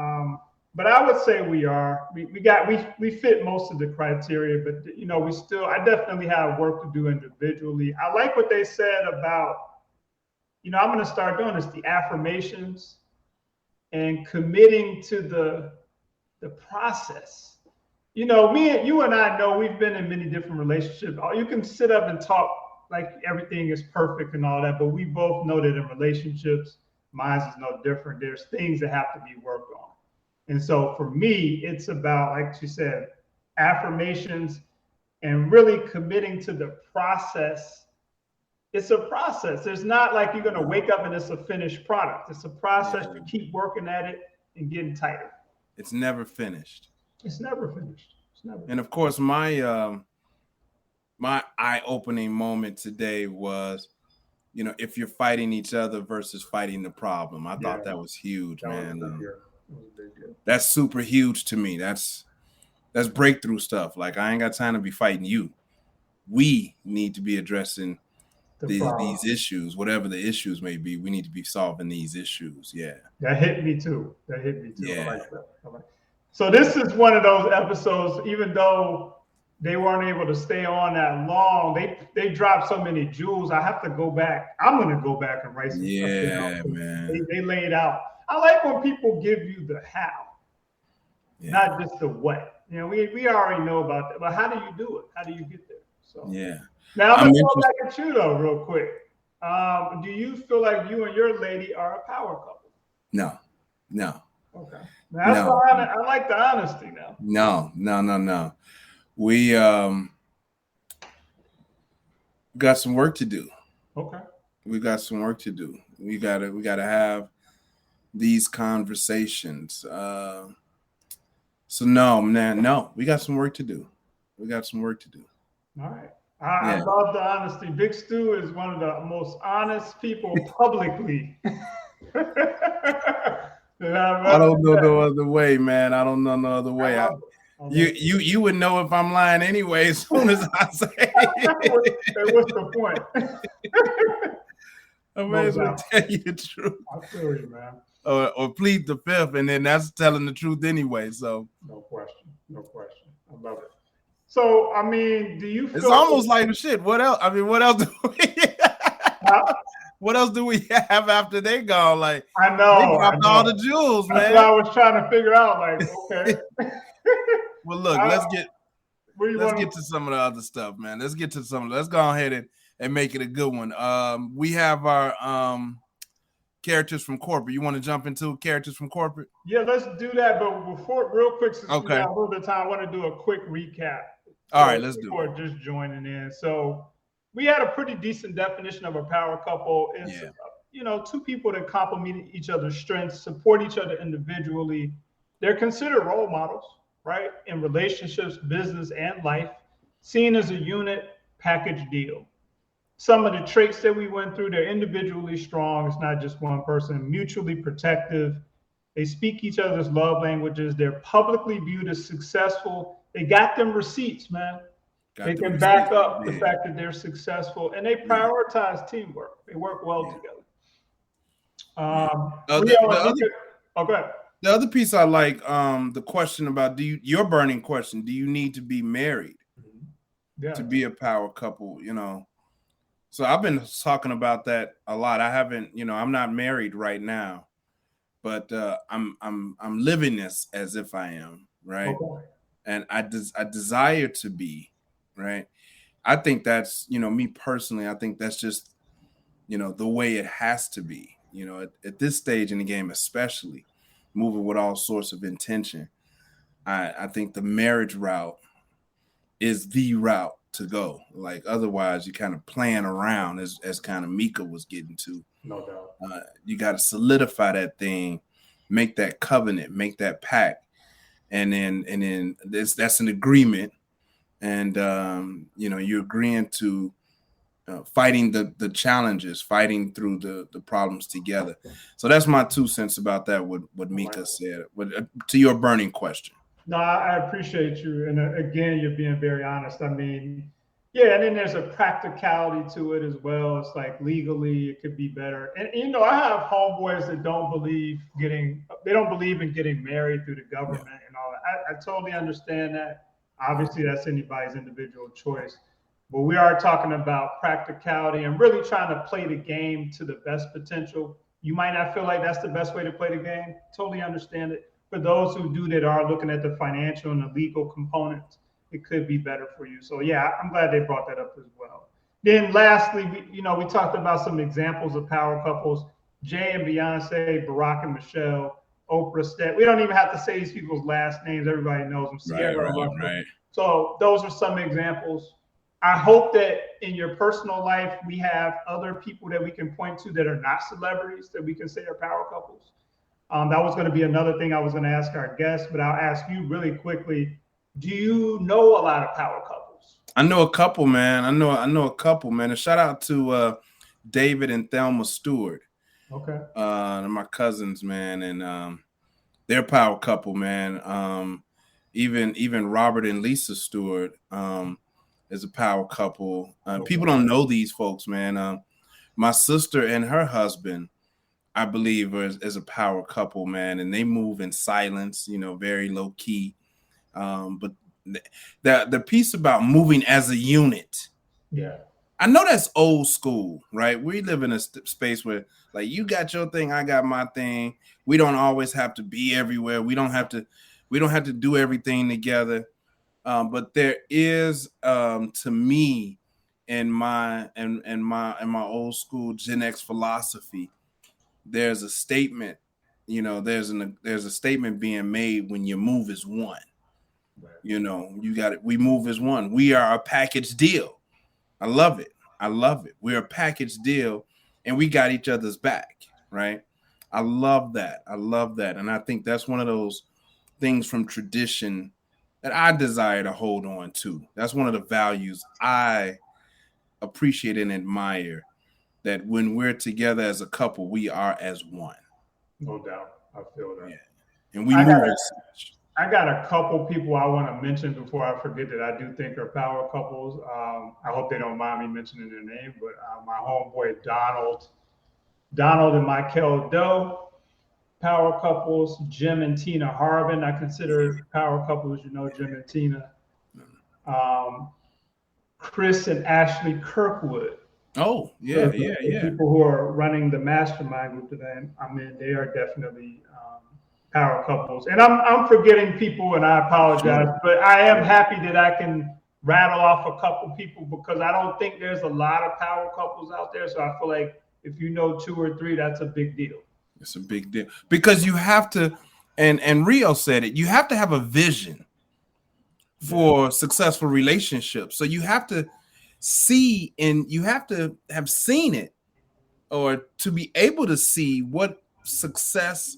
But I would say we are. We fit most of the criteria, but I definitely have work to do individually. I like what they said about I'm going to start doing this, the affirmations and committing to the process. You and I know we've been in many different relationships. You can sit up and talk like everything is perfect and all that, but we both know that in relationships, mine is no different. There's things that have to be worked on. And so for me, it's about, like you said, affirmations and really committing to the process. It's a process. It's not like you're going to wake up and it's a finished product. It's a process to keep working at it and getting tighter. It's never finished. It's never finished. It's never. And of course, my eye-opening moment today was, if you're fighting each other versus fighting the problem. I thought that was huge, man. That's super huge to me. That's breakthrough stuff. Like, I ain't got time to be fighting you. We need to be addressing these issues, whatever the issues may be. We need to be solving these issues. Yeah. That hit me too. Yeah. I like that. So this is one of those episodes, even though they weren't able to stay on that long, they dropped so many jewels. I have to go back. I'm going to go back and write some stuff down. Man. They laid out. I like when people give you the how, not just the what. We already know about that, but how do you do it? How do you get there? So Now I'm going to go back at you though, real quick. Do you feel like you and your lady are a power couple? No. Okay. That's why I like the honesty now. No. We got some work to do. Okay. We got some work to do. We gotta have these conversations. So no, we got some work to do. All right. I love the honesty. Big Stu is one of the most honest people publicly. I don't know no other way, man. I don't know no other way. You would know if I'm lying anyway as soon as I say it. What's the point? I may as well tell you the truth. I feel you, man. Or plead the fifth, and then that's telling the truth anyway. So no question. I love it. So I mean, do you feel it's almost like shit? What else? I mean, what else do we what else do we have after they gone? Like, I know they dropped all the jewels, man. That's what I was trying to figure out. Like, okay. Well, look, let's get to some of the other stuff, man. Let's go ahead and make it a good one. We have our characters from corporate. You want to jump into characters from corporate? Yeah, let's do that. But before, real quick, since we got a little bit of time, I want to do a quick recap. All right, let's do it. Just joining in. So we had a pretty decent definition of a power couple. It's two people that complement each other's strengths, support each other individually. They're considered role models, right? In relationships, business, and life, seen as a unit, package deal. Some of the traits that we went through, they're individually strong. It's not just one person. Mutually protective. They speak each other's love languages. They're publicly viewed as successful. They got them receipts, man. They can back up the fact that they're successful, and they prioritize teamwork. They work well together. The other piece I like, the question about your burning question, do you need to be married to be a power couple? So I've been talking about that a lot. I haven't, I'm not married right now, but I'm living this as if I am, right? Okay. And I desire to be, right? I think that's, me personally, I think that's just, the way it has to be, at this stage in the game, especially moving with all sorts of intention. I think the marriage route is the route to go. Like, otherwise you kind of playing around as kind of Mika was getting to. No doubt. You got to solidify that thing, make that covenant, make that pact. And then that's an agreement. And, you're agreeing to fighting the challenges, fighting through the problems together. So that's my 2 cents about that, what Mika said. To your burning question. No, I appreciate you. And again, you're being very honest. I mean, and then there's a practicality to it as well. It's like legally it could be better. And, I have homeboys that don't believe in getting married through the government and all that. I totally understand that. Obviously, that's anybody's individual choice. But we are talking about practicality and really trying to play the game to the best potential. You might not feel like that's the best way to play the game. Totally understand it. For those who do that are looking at the financial and the legal components, it could be better for you. So yeah, I'm glad they brought that up as well. Then lastly, we talked about some examples of power couples: Jay and Beyonce, Barack and Michelle, Oprah, Steph. We don't even have to say these people's last names. Everybody knows them. Sierra, Right. So those are some examples. I hope that in your personal life, we have other people that we can point to that are not celebrities that we can say are power couples. That was going to be another thing I was going to ask our guests, but I'll ask you really quickly. Do you know a lot of power couples? I know a couple, man. I know a couple, man. And shout out to David and Thelma Stewart. Okay. My cousins, man, and they're a power couple, man. Even Robert and Lisa Stewart is a power couple. People don't know these folks, man. My sister and her husband, I believe, is a power couple, man, and they move in silence, very low key. But the piece about moving as a unit, yeah, I know that's old school, right? We live in a space where, like, you got your thing, I got my thing. We don't always have to be everywhere. We don't have to do everything together. But there is, to me, in my old school Gen X philosophy, there's a statement. There's a statement being made when you move as one. right. You got it. We move as one. We are a package deal. I love it. We're a package deal, and we got each other's back, right? I love that. And I think that's one of those things from tradition that I desire to hold on to. That's one of the values I appreciate and admire, that when we're together as a couple, we are as one. No doubt. I feel that. Yeah. And we move as such. I got a couple people I want to mention before I forget that I do think are power couples. I hope they don't mind me mentioning their name, but my homeboy Donald and Michael Doe, power couples. Jim and Tina Harbin, I consider power couples. Jim and Tina. Chris and Ashley Kirkwood. Oh, yeah. People who are running the mastermind group today, they are definitely power couples. And I'm forgetting people, and I apologize, but I am happy that I can rattle off a couple people, because I don't think there's a lot of power couples out there. So I feel like if you know 2 or 3, that's a big deal. It's a big deal, because you have to, and Rio said it, you have to have a vision for successful relationships. So you have to see, and you have to have seen it, or to be able to see what success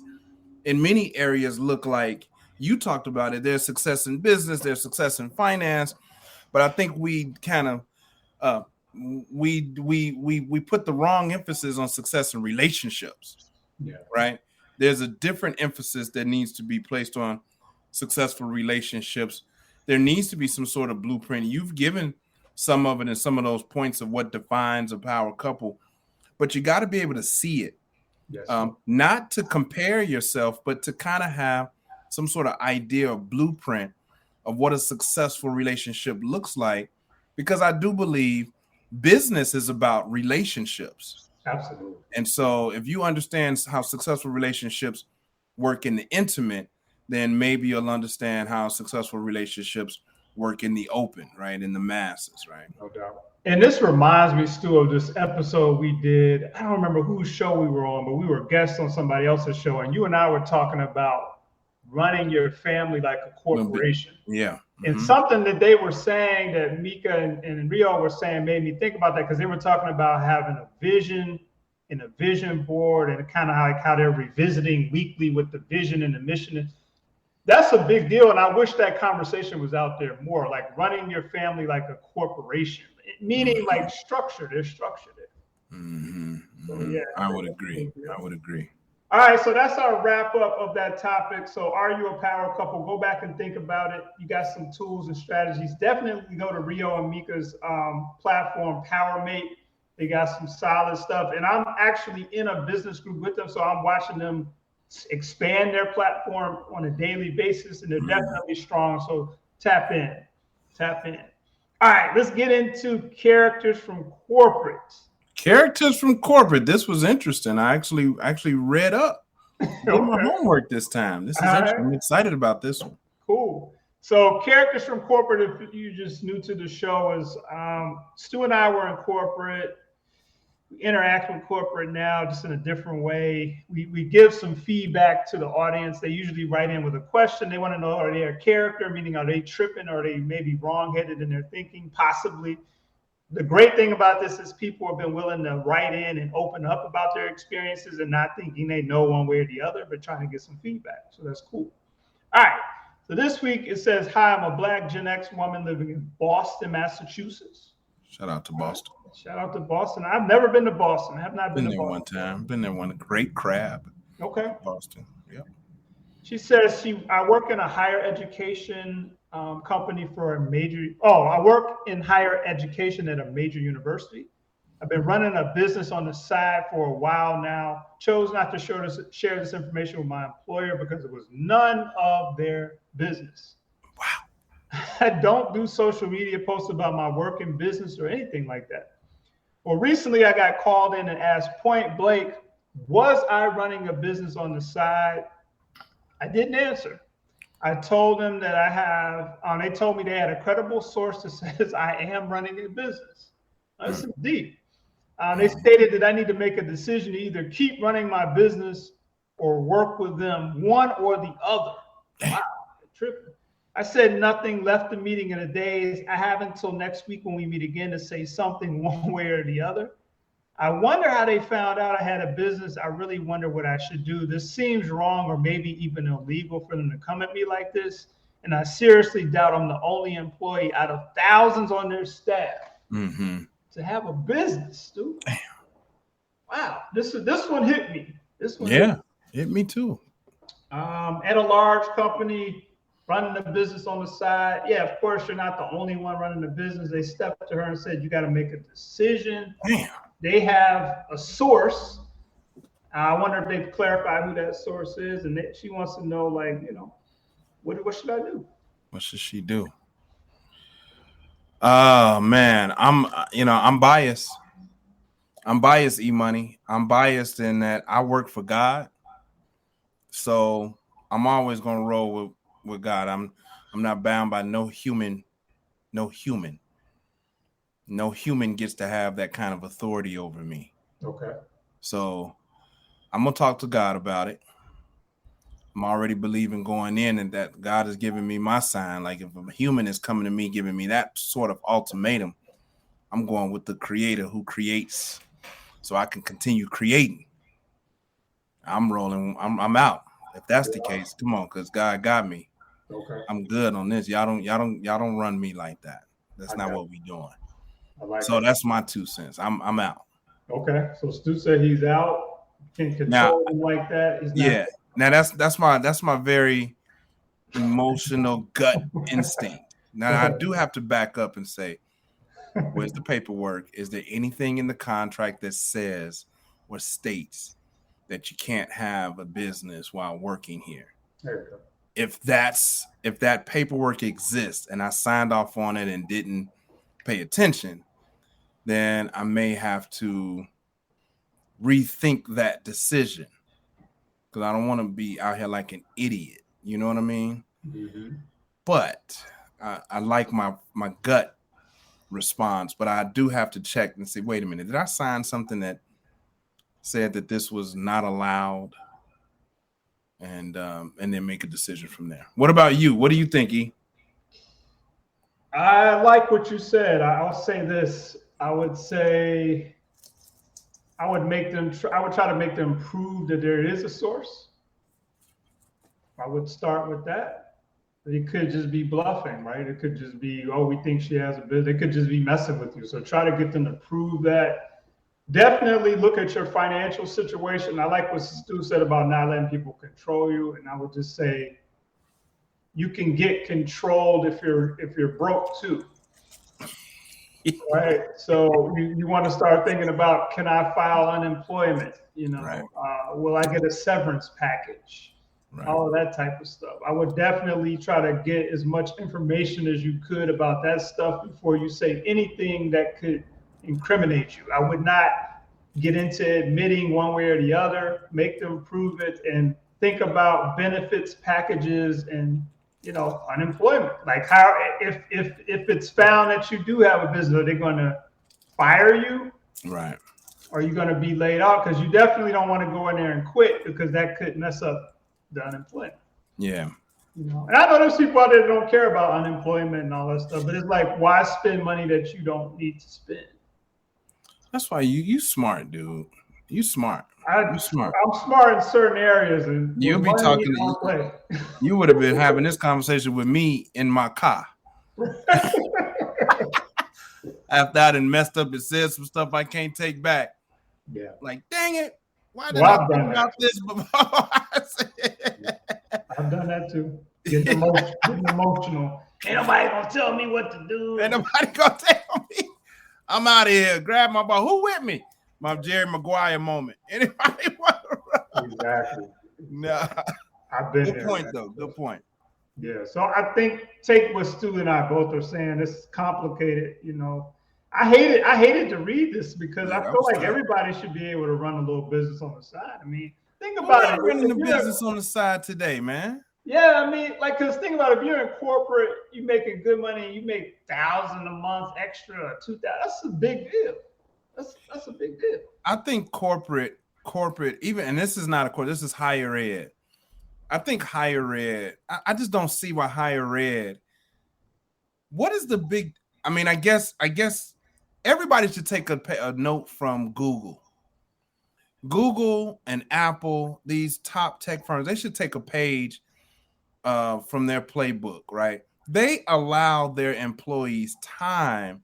in many areas look like. You talked about it. There's success in business, there's success in finance, but I think we kind of we put the wrong emphasis on success in relationships. Yeah. Right. There's a different emphasis that needs to be placed on successful relationships. There needs to be some sort of blueprint. You've given some of it in some of those points of what defines a power couple, but you got to be able to see it. Yes. Not to compare yourself, but to kind of have some sort of idea or blueprint of what a successful relationship looks like, because I do believe business is about relationships. Absolutely. And so if you understand how successful relationships work in the intimate, then maybe you'll understand how successful relationships work in the open, right? In the masses, right? No doubt. And this reminds me, Stu, of this episode we did. I don't remember whose show we were on, but we were guests on somebody else's show. And you and I were talking about running your family like a corporation. Yeah. Mm-hmm. And something that they were saying that Mika and Rio were saying made me think about that, because they were talking about having a vision and a vision board, and kind of how they're revisiting weekly with the vision and the mission. That's a big deal. And I wish that conversation was out there more, like running your family like a corporation, meaning like structured. There's structure there. Mm-hmm. So, yeah, I would agree. All right, so that's our wrap up of that topic. So are you a power couple? Go back and think about it. You got some tools and strategies. Definitely go to Rio and Mika's platform, PowerMate. They got some solid stuff. And I'm actually in a business group with them, so I'm watching them expand their platform on a daily basis, and they're definitely strong. So tap in. All right, let's get into characters from corporate. Characters from corporate. This was interesting. I actually read up. Did my Okay. homework this time. This is All interesting. right. I'm excited about this one. Cool. So characters from corporate, if you just new to the show, is Stu and I were in corporate. We interact with corporate now just in a different way. We give some feedback to the audience. They usually write in with a question. They want to know, are they a character, meaning are they tripping? Are they maybe wrong-headed in their thinking? Possibly. The great thing about this is people have been willing to write in and open up about their experiences and not thinking they know one way or the other, but trying to get some feedback. So that's cool. All right. So this week it says, hi, I'm a Black Gen X woman living in Boston, Massachusetts. Shout out to Boston. Shout out to Boston. I've never been to Boston. I have not been Been to there Boston. one time. Been there one. Great crab. Okay. Boston. Yep. She says I work in a higher education company for a major. Oh, I work in higher education at a major university. I've been running a business on the side for a while now. Chose not to share this information with my employer because it was none of their business. Wow. I don't do social media posts about my work and business or anything like that. Well, recently I got called in and asked point blank, was I running a business on the side? I didn't answer. I told them that I have, they told me they had a credible source that says I am running a business. That's deep. They stated that I need to make a decision to either keep running my business or work with them, one or the other. Wow, tripping. I said nothing, left the meeting in a daze. I have until next week when we meet again to say something one way or the other. I wonder how they found out I had a business. I really wonder what I should do. This seems wrong or maybe even illegal for them to come at me like this. And I seriously doubt I'm the only employee out of thousands on their staff to have a business, dude. Damn. Wow, this one hit me. This one hit me too. At a large company, running a business on the side. Yeah, of course, you're not the only one running the business. They stepped to her and said, you got to make a decision. Damn. They have a source. I wonder if they've clarified who that source is. And she wants to know, like, what should I do? What should she do? Oh, man. I'm biased. I'm biased, E-Money. I'm biased in that I work for God. So I'm always going to roll with God. I'm not bound by no human. No human gets to have that kind of authority over me. Okay. So I'm going to talk to God about it. I'm already believing going in and that God is giving me my sign. Like if a human is coming to me, giving me that sort of ultimatum, I'm going with the creator who creates so I can continue creating. I'm rolling. I'm out. If that's the case, come on, because God got me. Okay. I'm good on this. Y'all don't run me like that. That's not what we doing. So that's my 2 cents. I'm out. Okay. So Stu said he's out. Can't control him like that. Yeah. Now that's my very emotional gut instinct. Now I do have to back up and say, where's the paperwork? Is there anything in the contract that says or states that you can't have a business while working here? There you go. If that paperwork exists and I signed off on it and didn't pay attention, then I may have to rethink that decision because I don't want to be out here like an idiot. You know what I mean? Mm-hmm. But I like my gut response, but I do have to check and say, wait a minute, did I sign something that said that this was not allowed? And then make a decision from there. What about you? What do you think, E? I like what you said. I'll say this. I would say I would try to make them prove that there is a source. I would start with that. It could just be bluffing, right? It could just be, oh, we think she has a business. It could just be messing with you. So try to get them to prove that. Definitely look at your financial situation. I like what Stu said about not letting people control you. And I would just say you can get controlled if you're broke too. Right. So you want to start thinking about, can I file unemployment? Right. Will I get a severance package? all of that type of stuff. I would definitely try to get as much information as you could about that stuff before you say anything that could incriminate you. I would not get into admitting one way or the other, make them prove it, and think about benefits packages and unemployment. Like how if it's found that you do have a business, are they going to fire you? Right. Or are you going to be laid off? Because you definitely don't want to go in there and quit, because that could mess up the unemployment. Yeah. And I know there's people out there that don't care about unemployment and all that stuff, but it's like, why spend money that you don't need to spend? That's why you smart, dude. You smart. You smart. I'm smart in certain areas, and you'll be talking to you would have been having this conversation with me in my car. After I done messed up and said some stuff I can't take back. Yeah. Like, dang it. Why did I think about this before? I've done that too. Getting emotional. Ain't nobody gonna tell me what to do. Ain't nobody gonna tell me. I'm out of here. Grab my ball. Who with me? My Jerry Maguire moment. Anybody want to run? Exactly. Nah. I've been Good there, point, man. though. Good point. Yeah. So I think take what Stu and I both are saying. It's complicated, I hated to read this because I feel like everybody should be able to run a little business on the side. I mean, think about it. Running the business on the side today, man. Yeah, I mean, because think about it, if you're in corporate, you're making good money, you make $1,000 a month extra, $2,000. That's a big deal. That's a big deal. I think corporate, even, and this is not a corporate, this is higher ed. I think higher ed, I just don't see why higher ed. What is the big? I mean, I guess everybody should take a note from Google. Google and Apple, these top tech firms, they should take a page from their playbook, right? They allow their employees time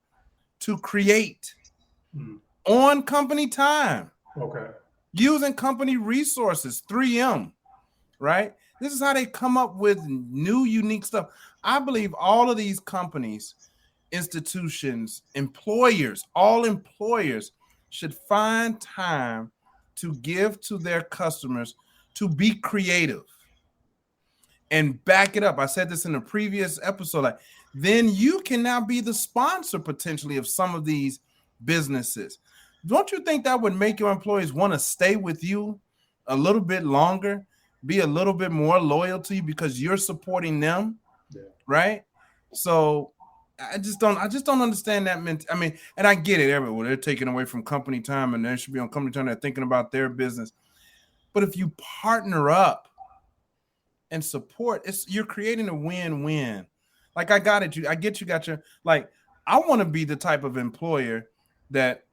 to create on company time. Okay. Using company resources, 3M, right? This is how they come up with new, unique stuff. I believe all of these companies, institutions, employers, all employers should find time to give to their customers to be creative and back it up. I said this in a previous episode. Like, then you can now be the sponsor potentially of some of these businesses. Don't you think that would make your employees want to stay with you a little bit longer, be a little bit more loyal to you because you're supporting them, right? So I just don't understand that. I mean, and I get it. Everywhere they're taking away from company time, and they should be on company time. They're thinking about their business. But if you partner up and support, you're creating a win-win. Like, I got it. I get you got your, like, I want to be the type of employer that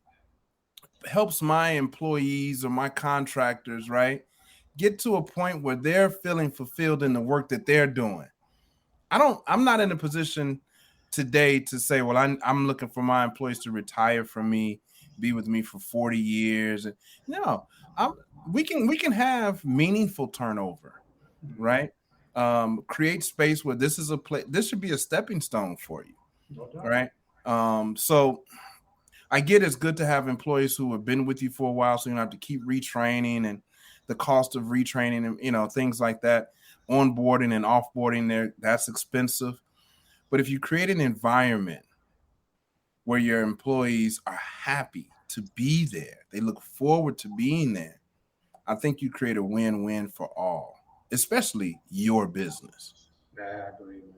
helps my employees or my contractors, right, get to a point where they're feeling fulfilled in the work that they're doing. I'm not in a position today to say, well, I'm looking for my employees to retire from me, be with me for 40 years. No, we can have meaningful turnover, right? Create space where this is a place. This should be a stepping stone for you, right? So I get it's good to have employees who have been with you for a while, so you don't have to keep retraining and the cost of retraining and things like that, onboarding and offboarding there, that's expensive. But if you create an environment where your employees are happy to be there, they look forward to being there, I think you create a win-win for all, especially your business. Yeah, I agree, man.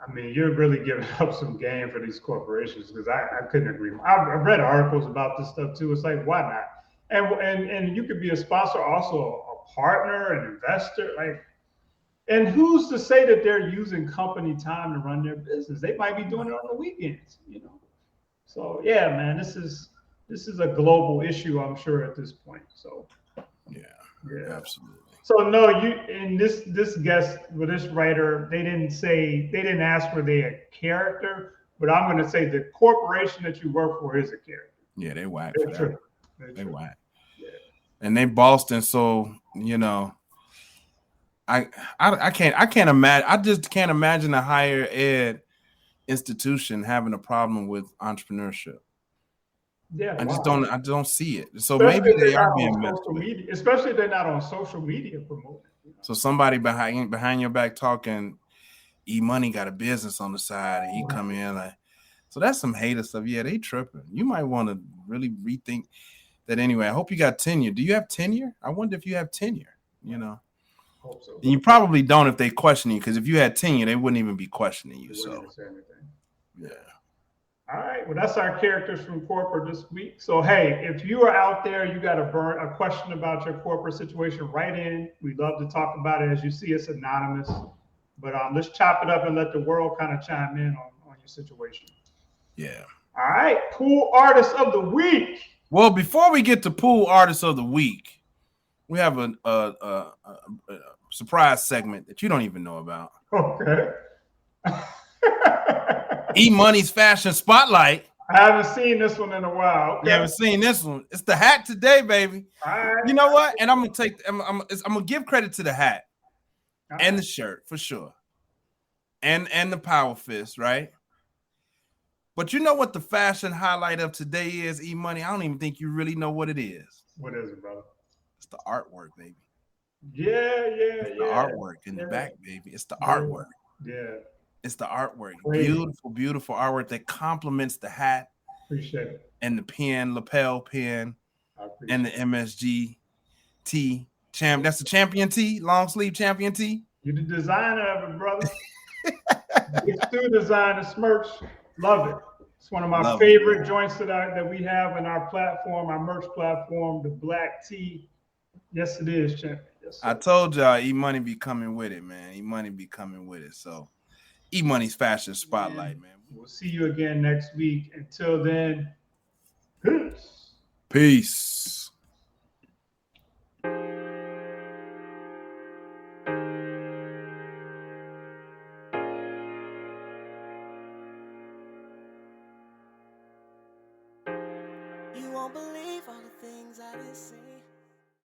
I mean, you're really giving up some game for these corporations, because I couldn't agree more. I've read articles about this stuff too. It's like, why not? And you could be a sponsor, also a partner, an investor. Like, and who's to say that they're using company time to run their business? They might be doing it on the weekends, So yeah, man, this is a global issue, I'm sure, at this point. So yeah, absolutely. So no, this guest with this writer, they didn't ask were they a character, but I'm going to say the corporation that you work for is a character. Yeah, they whack for that. They whack. Yeah. And they Boston, so I can't imagine. I just can't imagine a higher ed institution having a problem with entrepreneurship. Yeah, I don't see it. So especially maybe they are being social media, especially if they're not on social media promoting. So somebody behind your back talking, E-Money got a business on the side, and he come in like, so that's some hater stuff. Yeah, they tripping. You might want to really rethink that anyway. I hope you got tenure. Do you have tenure? I wonder if you have tenure, you know. Hope so. And you probably don't if they question you, because if you had tenure, they wouldn't even be questioning you. So, yeah. All right. Well, that's our characters from corporate this week. So, hey, if you are out there, you got a question about your corporate situation, write in. We'd love to talk about it. As you see, it's anonymous. But let's chop it up and let the world kind of chime in on your situation. Yeah. All right. Pool artist of the week. Well, before we get to pool artist of the week, we have a surprise segment that you don't even know about. Okay. E-Money's fashion spotlight. I haven't seen this one in a while. Okay. You haven't seen this one. It's the hat today, baby. All right. You know what? And I'm gonna give credit to the hat and the shirt for sure, and the power fist, right? But you know what the fashion highlight of today is, E-Money? I don't even think you really know what it is. What is it, brother? It's the artwork, baby. It's the artwork in the back, baby. It's the artwork. Yeah. It's the artwork. Crazy. Beautiful, beautiful artwork that complements the hat. Appreciate it. And the pen, lapel pen, and the MSG champ. That's the champion tee, long sleeve champion tee. You're the designer of it, brother. It's still design the merch. Love it. It's one of my favorite joints that we have in our platform, our merch platform, the black tee. Yes, it is, champion. Yes, I told y'all E-Money be coming with it, man. E-Money be coming with it. So E-Money's fashion spotlight, man. We'll see you again next week. Until then, peace. Peace. You won't believe